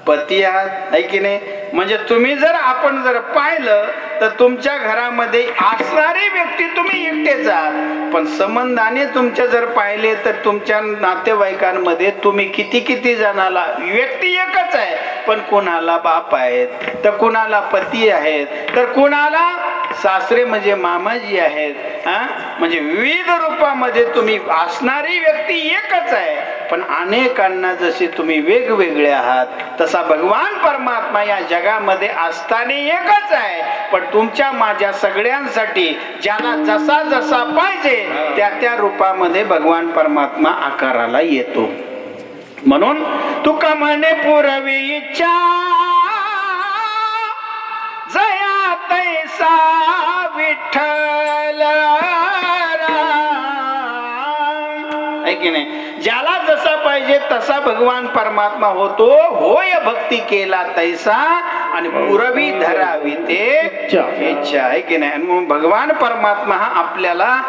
पती आहात, आहे की नाही? म्हणजे तुम्ही जर आपण जर पाहिलं तर तुमच्या घरामध्ये असणारी व्यक्ती तुम्ही एकटेच आहात, पण संबंधाने तुमच्या जर पाहिले तर तुमच्या नातेवाईकांमध्ये तुम्ही किती जणाला, व्यक्ती एकच आहे पण कुणाला बाप आहेत, तर कुणाला पती आहेत, तर कुणाला सासरे म्हणजे मामाजी आहेत. म्हणजे विविध रूपामध्ये तुम्ही असणारी व्यक्ती एकच आहे, पण अनेकांना जसे तुम्ही वेगवेगळे आहात तसा भगवान परमात्मा या जगामध्ये असताना एकच आहे, पण तुमच्या माझ्या सगळ्यांसाठी ज्याला जसा जसा पाहिजे त्या रूपामध्ये भगवान परमात्मा आकाराला येतो. म्हणून तुका म्हणे पुरवी इच्छा जया तैसा विठ्ठल आहे की नाही. ज्याला जसा पाहिजे तसा भगवान परमात्मा होतो. होय भक्ती केला तैसा आणि पुरवी धरावी ते इच्छा आहे की नाही. आणि म्हणून भगवान परमात्मा हा आपल्याला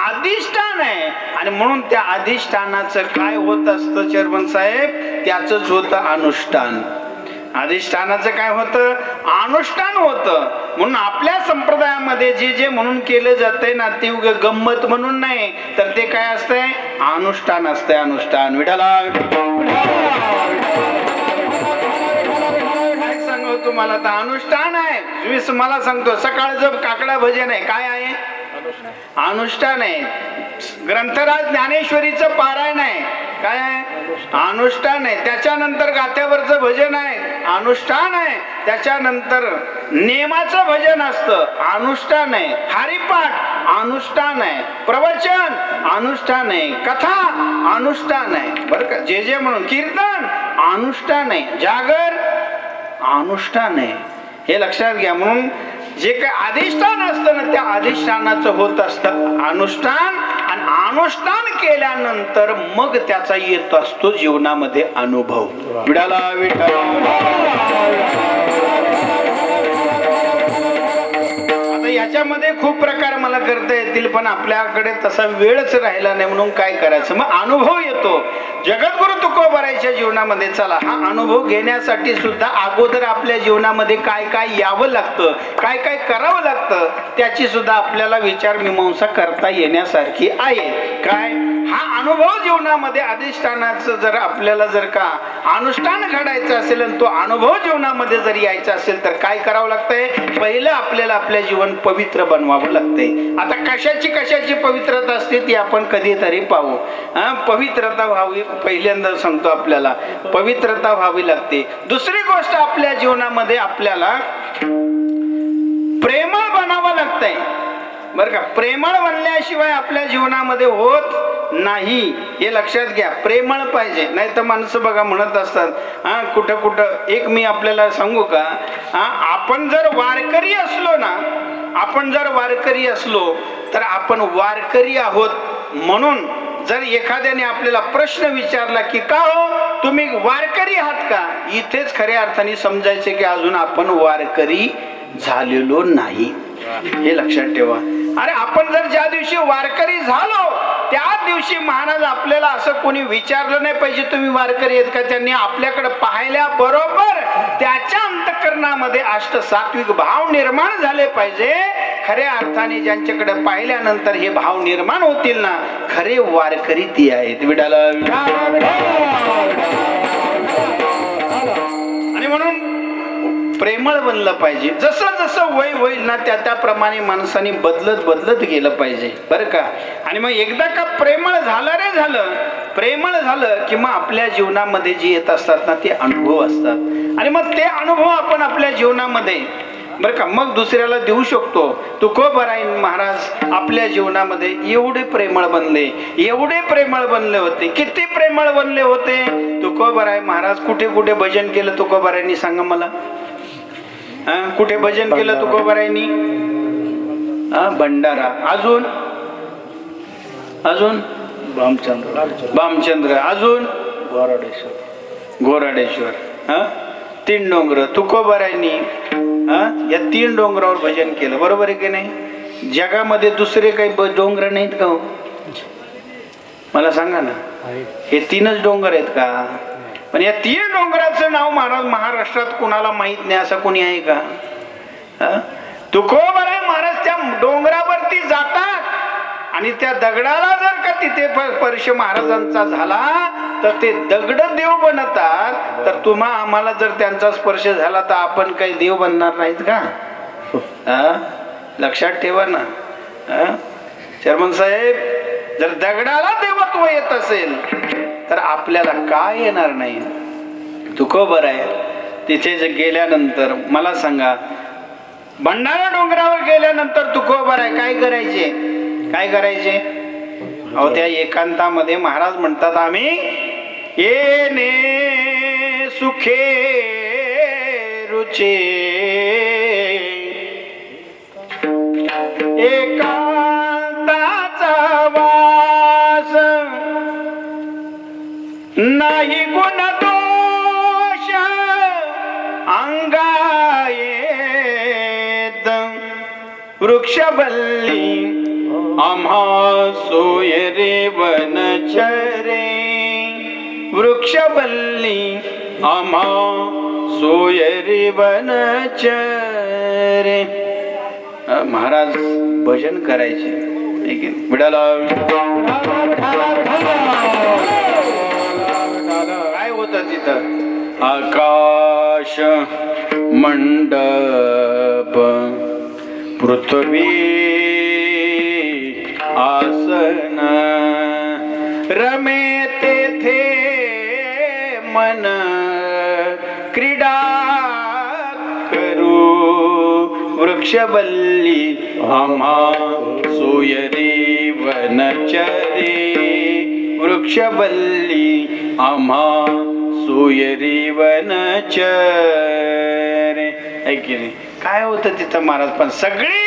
अधिष्ठान आहे, आणि म्हणून त्या अधिष्ठानाचं काय होत असतं चर्मन साहेब, त्याच होतं अनुष्ठान. अधिष्ठानाचं काय होतं, अनुष्ठान होतं. म्हणून आपल्या संप्रदायामध्ये जे जे म्हणून केलं जातंय ना ते गंमत म्हणून नाही, तर ते काय असतंय, अनुष्ठान असतंय. अनुष्ठान विठाला काय सांगू तुम्हाला, तर अनुष्ठान आहे. मला सांगतो सकाळचं काकडा भजन आहे, काय आहे, अनुष्ठान आहे. ग्रंथराज ज्ञानेश्वरीचं पारायण आहे, काय आहे, अनुष्ठान आहे. त्याच्यानंतर गाथ्यावरचं भजन आहे, अनुष्ठान आहे. त्याच्यानंतर नेमाचं भजन असतं, अनुष्ठान आहे. हरिपाठ अनुष्ठान आहे. प्रवचन अनुष्ठान आहे. कथा अनुष्ठान आहे. बरं का, जे जे म्हणून कीर्तन अनुष्ठान आहे. जागर अनुष्ठान आहे. हे लक्षात घ्या. म्हणून जे काही अधिष्ठान असतं ना त्या अधिष्ठानाचं होत असतं अनुष्ठान, आणि अनुष्ठान केल्यानंतर मग त्याचा येत असतो जीवनामध्ये अनुभव. विडाला विठ्ठल. आता याच्यामध्ये खूप प्रकार मला करता येतील, पण आपल्याकडे तसा वेळच राहिला नाही. म्हणून काय करायचं, मग अनुभव येतो. जगद्गुरु तुकोबारायच्या जीवनामध्ये चला हा अनुभव घेण्यासाठी सुद्धा अगोदर आपल्या जीवनामध्ये काय काय यावं लागतं, काय काय करावं लागतं, त्याची सुद्धा आपल्याला विचार मीमांसा करता येण्यासारखी आहे. काय, हा अनुभव जीवनामध्ये अधिष्ठानाचं जर आपल्याला जर का अनुष्ठान घडायचं असेल आणि तो अनुभव जीवनामध्ये जर यायचा असेल तर काय करावं लागतंय, पहिलं आपल्याला आपल्या जीवन पवित्र बनवावं लागतंय. आता कशाची पवित्रता असते ती आपण कधीतरी पाहू. पवित्रता व्हावी, पहिल्यांदा सांगतो आपल्याला पवित्रता व्हावी लागते. दुसरी गोष्ट, आपल्या जीवनामध्ये आपल्याला प्रेमळ बनावं लागतंय. बरं का, प्रेमळ बनल्याशिवाय आपल्या जीवनामध्ये होत नाही, हे लक्षात घ्या. प्रेमळ पाहिजे, नाही तर माणसं बघा म्हणत असतात कुठं कुठं. एक मी आपल्याला सांगू का, आपण जर वारकरी असलो ना, आपण जर वारकरी असलो तर आपण वारकरी आहोत म्हणून जर एखाद्याने आपल्याला प्रश्न विचारला की का हो तुम्ही वारकरी आहात का, इथेच खऱ्या अर्थाने समजायचे की अजून आपण वारकरी झालेलो नाही. हे लक्षात ठेवा. अरे आपण जर ज्या दिवशी वारकरी झालो त्या दिवशी महाराज आपल्याला असं कोणी विचारलं नाही पाहिजे तुम्ही वारकरी आहेत का. त्यांनी आपल्याकडे पाहिल्या बरोबर त्याच्या अंतःकरणामध्ये अष्ट सात्विक भाव निर्माण झाले पाहिजे. खऱ्या अर्थाने ज्यांच्याकडे पाहिल्यानंतर हे भाव निर्माण होतील ना, खरे वारकरी ती आहेत. विठाला आणि म्हणून प्रेमळ बनलं पाहिजे. जसं जसं वय होईल ना त्याप्रमाणे माणसाने बदलत गेलं पाहिजे. बरं का. आणि मग एकदा का प्रेमळ झालं की मग आपल्या जीवनामध्ये जे येत असतात ना ते अनुभव असतात, आणि मग ते अनुभव आपण आपल्या जीवनामध्ये बरं का मग दुसऱ्याला देऊ शकतो. तुकोबाराय महाराज आपल्या जीवनामध्ये एवढे प्रेमळ बनले होते. किती प्रेमळ बनले होते तुकोबाराय महाराज. कुठे कुठे भजन केलं तुकोबारायांनी सांगा मला. कुठे भजन केलं तुकोबारायांनी, भंडारा, अजून भामचंद्र, अजून घोराडेश्वर, 3 डोंगर तुकोबारायांनी या 3 डोंगरावर भजन केलं. बरोबर आहे की नाही. जगामध्ये दुसरे काही डोंगर नाहीत का, मला सांगा ना. हे 3च डोंगर आहेत का. पण या 3 डोंगराचं नाव महाराष्ट्रात कुणाला माहित नाही असं कोणी आहे का. तुकोबर आहे महाराज त्या डोंगरावरती जातात आणि त्या दगडाला जर का तिथे स्पर्श महाराजांचा झाला तर ते दगड देव बनतात. तर तुम्हा आम्हाला जर त्यांचा स्पर्श झाला तर आपण काही देव बनणार नाहीत का? लक्षात ठेवा ना. चर्मन साहेब, जर दगडाला देवत्व येत असेल तर आपल्याला काय येणार नाही? तुकोबर आहे तिथे जे गेल्यानंतर मला सांगा, भंडारा डोंगरावर गेल्यानंतर तुकोबर आहे काय करायचे? काय करायचे? अहो त्या एकांतामध्ये महाराज म्हणतात, आम्ही येणे सुखे रुचे एकांताचा वास नाही गुण दोष अंगा येत वृक्षवल्ली आम्हा सोय रे वनचरे वृक्षवल्ली आम्हा सोय रे वनचरे. महाराज भजन करायचे. विडाला काय होत तिथं? आकाश मंडप पृथ्वी आसन रमे तेथे मन क्रीडा करू वृक्षवल्ली आम्हा सोयरे वनचरे वृक्षवल्ली आम्हा सोयरे वनचरे. ऐकी नाही काय होतं तिथं महाराज? पण सगळे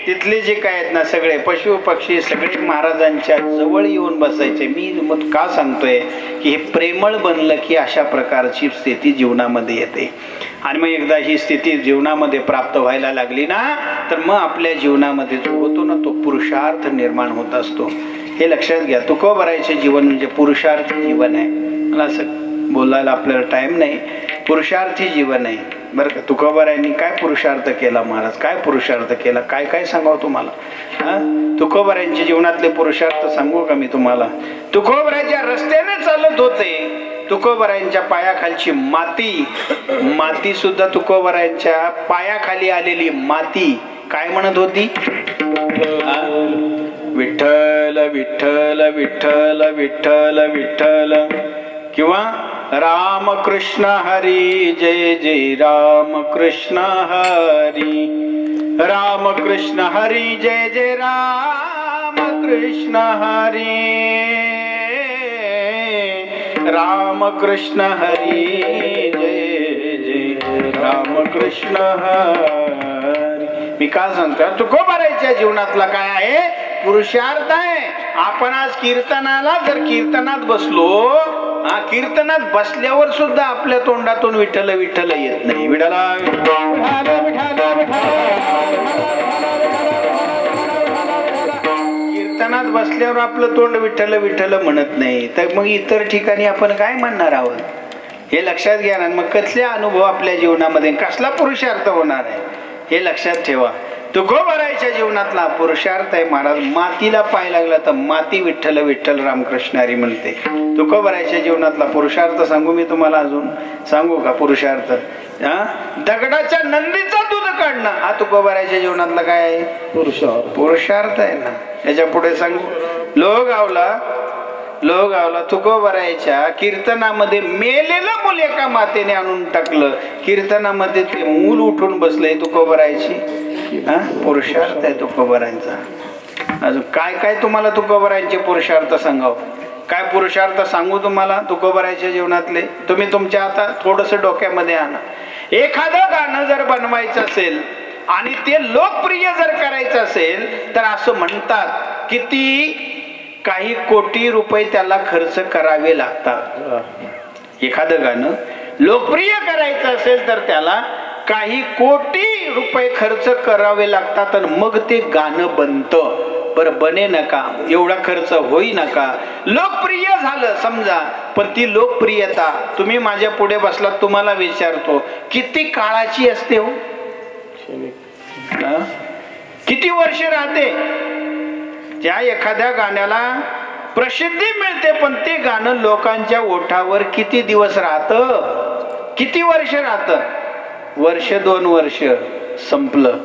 तिथले जे काय आहेत ना सगळे पशु पक्षी सगळे महाराजांच्या जवळ येऊन बसायचे. मी मग का सांगतोय की हे प्रेमळ बनलं की अशा प्रकारची स्थिती जीवनामध्ये येते. आणि मग एकदा ही स्थिती जीवनामध्ये प्राप्त व्हायला लागली ना तर मग आपल्या जीवनामध्ये जो होतो ना तो पुरुषार्थ निर्माण होत असतो. हे लक्षात घ्या. तुकोबरायचे जीवन म्हणजे पुरुषार्थी जीवन आहे. मला असं बोलायला आपल्याला टाइम नाही. पुरुषार्थी जीवन आहे बरं का. तुकोबरायांनी काय पुरुषार्थ केला महाराज? काय पुरुषार्थ केला? काय काय सांगावं तुम्हाला? तुकोबरायांच्या जीवनातले पुरुषार्थ सांगू का मी तुम्हाला? तुकोबराच्या रस्त्याने चालत होते. तुकोबरायांच्या पायाखालची माती सुद्धा तुकोबरायांच्या पायाखाली आलेली माती काय म्हणत होती? विठ्ठल विठ्ठल विठ्ठल विठ्ठल विठ्ठल किंवा राम कृष्ण हरी जय जय राम कृष्ण हरी राम कृष्ण हरी जय जय राम कृष्ण हरी राम कृष्ण हरी जय जय राम कृष्ण हरी. मी का सांगतो? तुकोबाराच्या जीवनातला काय आहे? पुरुषार्थ आहे. आपण आज कीर्तनाला जर कीर्तनात बसलो, कीर्तनात बसल्यावर सुद्धा आपल्या तोंडातून विठ्ठल विठ्ठल येत नाही. विठ्ठला कीर्तनात बसल्यावर आपलं तोंड विठ्ठल विठ्ठल म्हणत नाही तर मग इतर ठिकाणी आपण काय म्हणणार आहोत? हे लक्षात घ्या ना. मग कसले अनुभव आपल्या जीवनामध्ये, कसला पुरुषार्थ होणार आहे हे लक्षात ठेवा. तुकोबारायच्या जीवनातला पुरुषार्थ आहे महाराज. मातीला पाय लागला तर माती विठ्ठल विठ्ठल रामकृष्ण हरी म्हणते. तुकोबारायच्या जीवनातला पुरुषार्थ सांगू मी तुम्हाला? अजून सांगू का पुरुषार्थ? दगडाच्या नंदीचा दूध काढणं हा तुकोबारायच्या जीवनातला काय आहे? पुरुषार्थ आहे ना. याच्या पुढे सांगू? लोहगावला तुकोबारायच्या कीर्तनामध्ये मेलेलं मूल एका मातेने आणून टाकलं. कीर्तनामध्ये ते मूल उठून बसलंय. तुकोबारायची पुरुषार्थ आहे तुकोबारायांचा. अजून काय काय तुम्हाला तुकोबारायांचे पुरुषार्थ सांगाव? काय पुरुषार्थ सांगू तुम्हाला तुकोबारायच्या जीवनातले? तुम्ही तुमच्या आता थोडस डोक्यामध्ये आणा. एखादं गाणं जर बनवायचं असेल आणि ते लोकप्रिय जर करायचं असेल तर असं म्हणतात किती काही कोटी रुपये त्याला खर्च करावे लागतात. एखादं गाणं लोकप्रिय करायचं असेल तर त्याला काही कोटी रुपये खर्च करावे लागतात आणि मग ते गाणं बनतं. बरं बने नका, एवढा खर्च होई नका. लोकप्रिय झालं समजा, पण ती लोकप्रियता तुम्ही माझ्या पुढे बसलात तुम्हाला विचारतो किती काळाची असते हो? किती वर्ष राहते? त्या एखाद्या गाण्याला प्रसिद्धी मिळते, पण ते गाणं लोकांच्या ओठावर किती दिवस राहतं? किती वर्ष राहतं? वर्ष 2 वर्ष संपलं.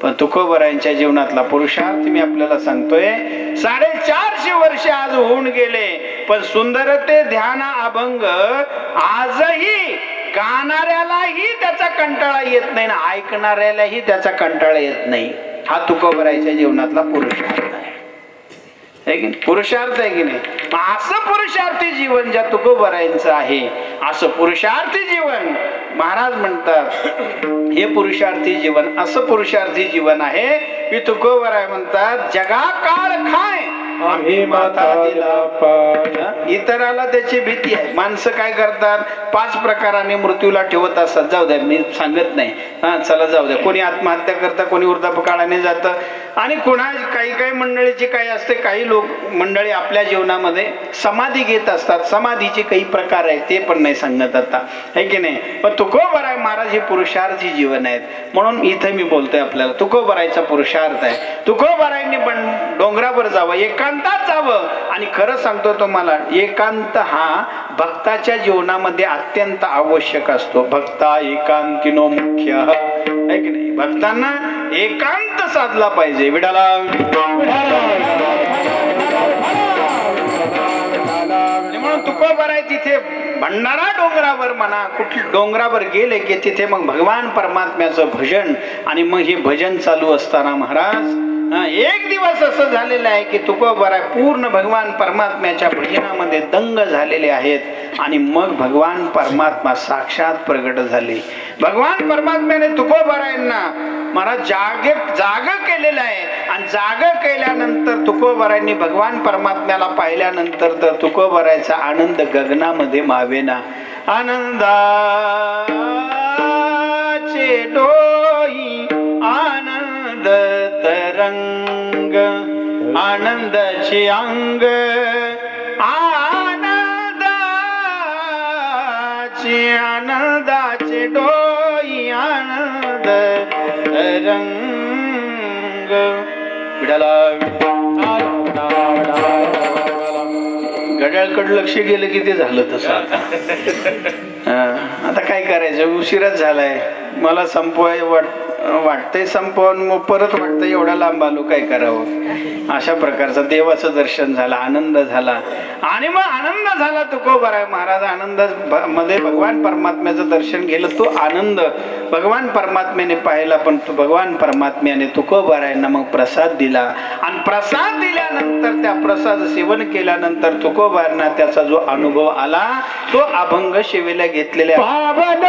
पण तुकोबरायांच्या जीवनातला पुरुषार्थ मी आपल्याला सांगतोय, 450 वर्ष आज होऊन गेले, पण सुंदर ते ध्यान अभंग आजही गाणाऱ्यालाही त्याचा कंटाळा येत नाही ना ऐकणाऱ्यालाही त्याचा कंटाळा येत नाही. हा तुकोबरायांच्या जीवनातला पुरुषार्थ आहे की नाही? पुरुषार्थ आहे की नाही? असं पुरुषार्थी जीवन ज्या तुकोबरायांचं आहे, असं पुरुषार्थी जीवन महाराज म्हणतात, हे पुरुषार्थी जीवन असं पुरुषार्थी जीवन आहे की तुकोबराय म्हणतात, जगा काळ खाय आम्ही माता दिला पाय. इतराला त्याची भीती आहे. माणसं काय करतात? 5 प्रकाराने मृत्यूला ठेवत असतात. जाऊ द्या, मी सांगत नाही, हा चला जाऊ द्या. कोणी आत्महत्या करतं, कोणी वृद्धापकाळाने जातं, आणि कोणा काही मंडळीची काय असते, काही लोक मंडळी आपल्या जीवनामध्ये समाधी घेत असतात. समाधीचे काही प्रकार आहेत, ते पण नाही सांगत आता, है की नाही? पण तुकोबराय महाराज हे पुरुषार्थी जीवन आहेत. म्हणून इथं मी बोलतोय आपल्याला, तुकोबरायचा पुरुषार्थ आहे. तुकोबरायांनी पण डोंगरावर जावं, एकांतात जावं. आणि खरं सांगतो तुम्हाला, एकांत हा भक्ताच्या जीवनामध्ये अत्यंत आवश्यक असतो. भक्ता एकांतिनो मुख्य, है की नाही? भक्तांना एकांत साधला पाहिजे. विडाला म्हणून तुकोबराय तिथे भंडारा डोंगरावर म्हणा, कुठल्या डोंगरावर गेले की तिथे मग भगवान परमात्म्याचं भजन, आणि मग हे भजन चालू असताना महाराज एक दिवस असं झालेलं आहे की तुकोबराय पूर्ण भगवान परमात्म्याच्या भजनामध्ये दंग झालेले आहेत. आणि मग भगवान परमात्मा साक्षात प्रगट झाले. भगवान परमात्म्याने तुकोबरायांना महाराज जाग केलेलं आहे. आणि जाग केल्यानंतर तुकोबरायांनी भगवान परमात्म्याला पाहिल्यानंतर तर तुकोबरायचा आनंद गगनामध्ये मावेना. आनंदाचे डोई आनंद तरंग, आनंदाचे अंग, आनंदाचे डोई आनंद रंग. घड्याळकडे लक्ष गेलं की ते झालं तसं. आता काय करायचं, उशीरच झालाय. मला वाटतंय संपवून, परत वाटतंय एवढा लांब आलो, काय करावं. अशा प्रकारचं देवाचं दर्शन झालं, आनंद झाला. आणि मग आनंद झाला तुकोबराय महाराज आनंद मध्ये भगवान परमात्म्याचं दर्शन केलं. तो आनंद भगवान परमात्म्याने पाहिला. पण भगवान परमात्म्याने तुकोबरायांना मग प्रसाद दिला. आणि प्रसाद दिल्यानंतर, त्या प्रसाद सेवन केल्यानंतर तुकोबरायांना त्याचा जो अनुभव आला, तो अभंग सेवेला घेतलेला पावन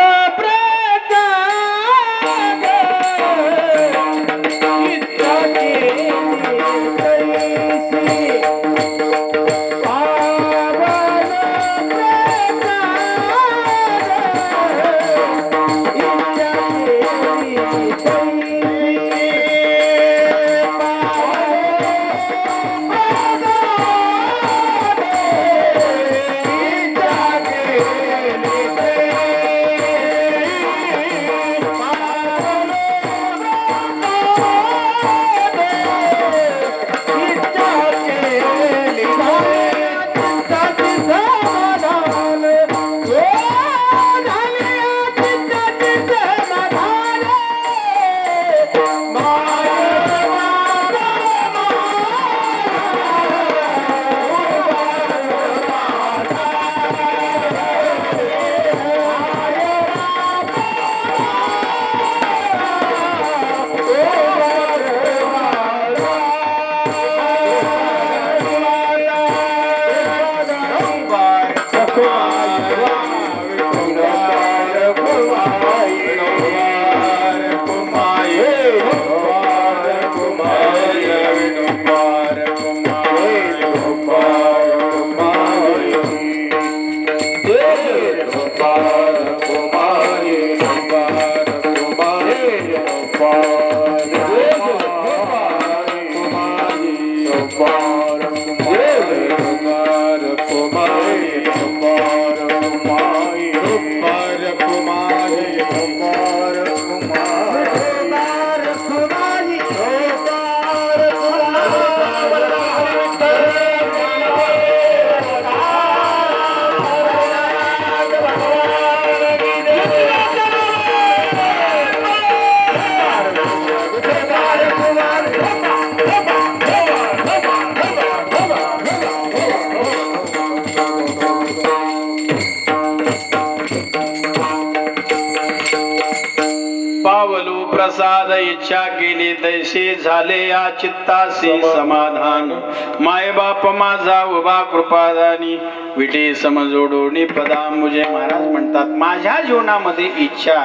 इच्छा केली तैसे झाले या चित्तासी समाधान. माय बाप माझा उभा कृपादानी विटे समजोडोनी पदा मुझे. महाराज म्हणतात माझ्या जीवनामध्ये इच्छा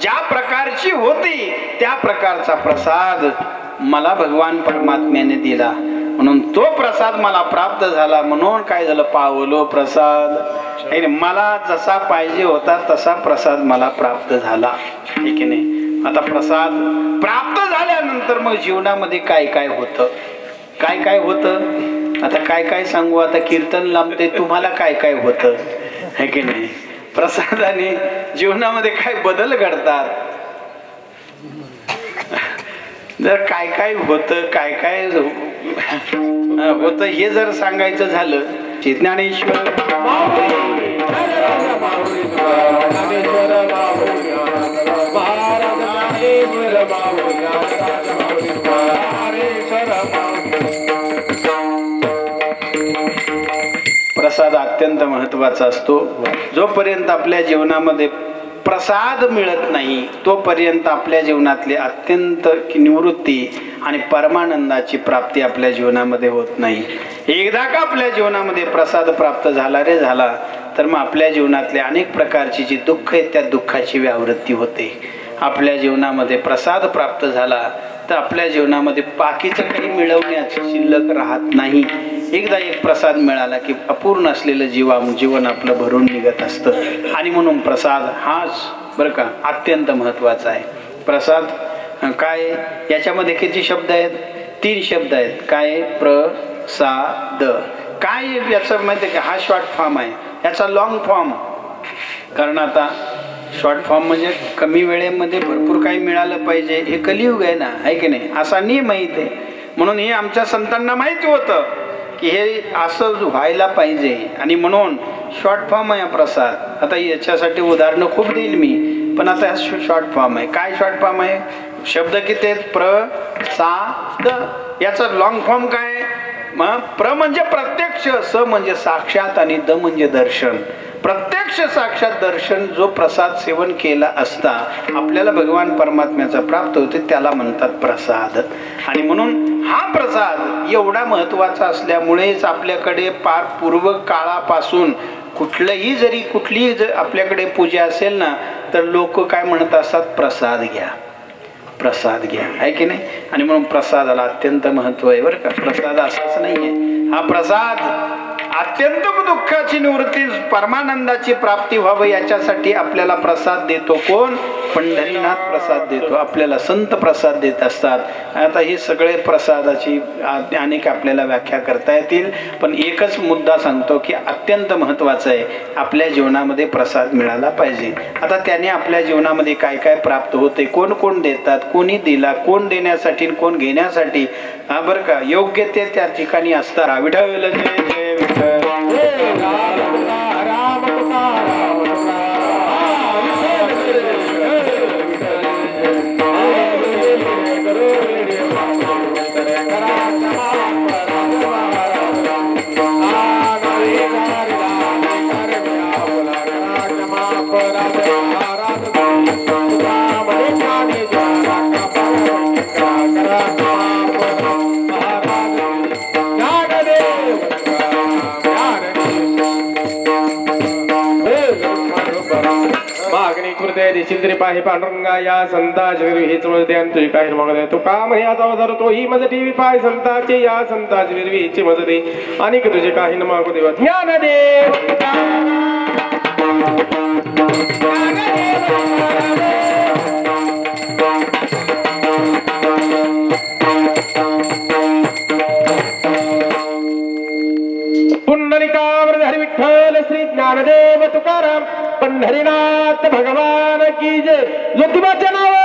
ज्या प्रकारची होती त्या प्रकारचा प्रसाद मला भगवान परमात्म्याने दिला, म्हणून तो प्रसाद मला प्राप्त झाला. म्हणून काय झालं, पावलो प्रसाद. मला जसा पाहिजे होता तसा प्रसाद मला प्राप्त झाला. ठीक आहे नाही. आता प्रसाद प्राप्त झाल्यानंतर मग जीवनामध्ये काय काय होतं, काय काय होतं, आता काय काय सांगू. आता कीर्तन लांबते तुम्हाला काय काय होतं है की नाही. प्रसादाने जीवनामध्ये काय बदल घडतात. जर काय काय होतं, काय काय होतं हे जर सांगायचं झालं, ज्ञानेश्वर प्रसाद अत्यंत महत्वाचा असतो. जोपर्यंत आपल्या जीवनामध्ये प्रसाद मिळत नाही तोपर्यंत आपल्या जीवनातली अत्यंत निवृत्ती आणि परमानंदाची प्राप्ती आपल्या जीवनामध्ये होत नाही. एकदा का आपल्या जीवनामध्ये प्रसाद प्राप्त झाला रे झाला तर मग आपल्या जीवनातले अनेक प्रकारची जी दुःख आहेत त्या दुःखाची व्यावृत्ती होते. आपल्या जीवनामध्ये प्रसाद प्राप्त झाला तर आपल्या जीवनामध्ये बाकीचं काही मिळवण्याची शिल्लक राहत नाही. एकदा एक प्रसाद मिळाला की अपूर्ण असलेलं जीवन आपलं भरून निघत असतं. आणि म्हणून प्रसाद हाच बरं का अत्यंत महत्वाचा आहे. प्रसाद काय, याच्यामध्ये किती शब्द आहेत, 3 शब्द आहेत. काय, प्रसाद. काय याचं माहिती आहे का, हा शॉर्ट फॉर्म आहे. याचा लॉंग फॉर्म, कारण आता शॉर्ट फॉर्म म्हणजे कमी वेळेमध्ये भरपूर काही मिळालं पाहिजे, हे कलियुग आहे ना, आहे की नाही, असा नियम आहे ते. म्हणून हे आमच्या संतांना माहिती होतं की हे असं व्हायला पाहिजे आणि म्हणून शॉर्ट फॉर्म आहे प्रसाद. आता याच्यासाठी उदाहरणं खूप देईल मी, पण आता शॉर्ट फॉर्म आहे. काय शॉर्ट फॉर्म आहे, शब्द किती आहेत, प्रसाद. याचा लॉंग फॉर्म काय, मग प्र म्हणजे प्रत्यक्ष, स म्हणजे साक्षात आणि द म्हणजे दर्शन. प्रत्यक्ष साक्षात दर्शन जो प्रसाद सेवन केला असता आपल्याला भगवान परमात्म्याचा प्राप्त होते त्याला म्हणतात प्रसाद. आणि म्हणून हा प्रसाद एवढा महत्वाचा असल्यामुळेच आपल्याकडे पार पूर्व काळापासून कुठलीही जर आपल्याकडे पूजा असेल ना तर लोक काय म्हणत असतात, प्रसाद घ्या, प्रसाद घ्या, आहे की नाही. आणि म्हणून प्रसादाला अत्यंत महत्व आहे बरं का. प्रसाद असाच नाहीये, हा प्रसाद अत्यंत दुःखाची निवृत्ती परमानंदाची प्राप्ती व्हावी याच्यासाठी आपल्याला प्रसाद देतो कोण, पंढरीनाथ प्रसाद देतो. आपल्याला संत प्रसाद देत असतात. आता हे सगळे प्रसादाची अनेक आपल्याला व्याख्या करता येतील, पण एकच मुद्दा सांगतो की अत्यंत महत्वाचं आहे, आपल्या जीवनामध्ये प्रसाद मिळाला पाहिजे. आता त्याने आपल्या जीवनामध्ये काय काय प्राप्त होते, कोण कोण देतात, कोणी दिला, कोण देण्यासाठी कोण घेण्यासाठी, हा बरं का, योग्य ते त्या ठिकाणी असतात. विठ्ठल जय जय विठ्ठल. चिंद्री पाहि पांडुरंगा या संताची हेच मध्ये तुझी काही मागणे तू का म्हणे आता अवतार तो ही मज टीव्ही पाय संताची या संताची विरवी हिची मज दे आणि तुझे काही न मागू देवा ज्ञान दे. पुंडलिकावर हरी विठ्ठल श्री ज्ञानदेव तुकाराम पंढरीनाथ भगवान की जय. ज्योतिबाच्या नावावर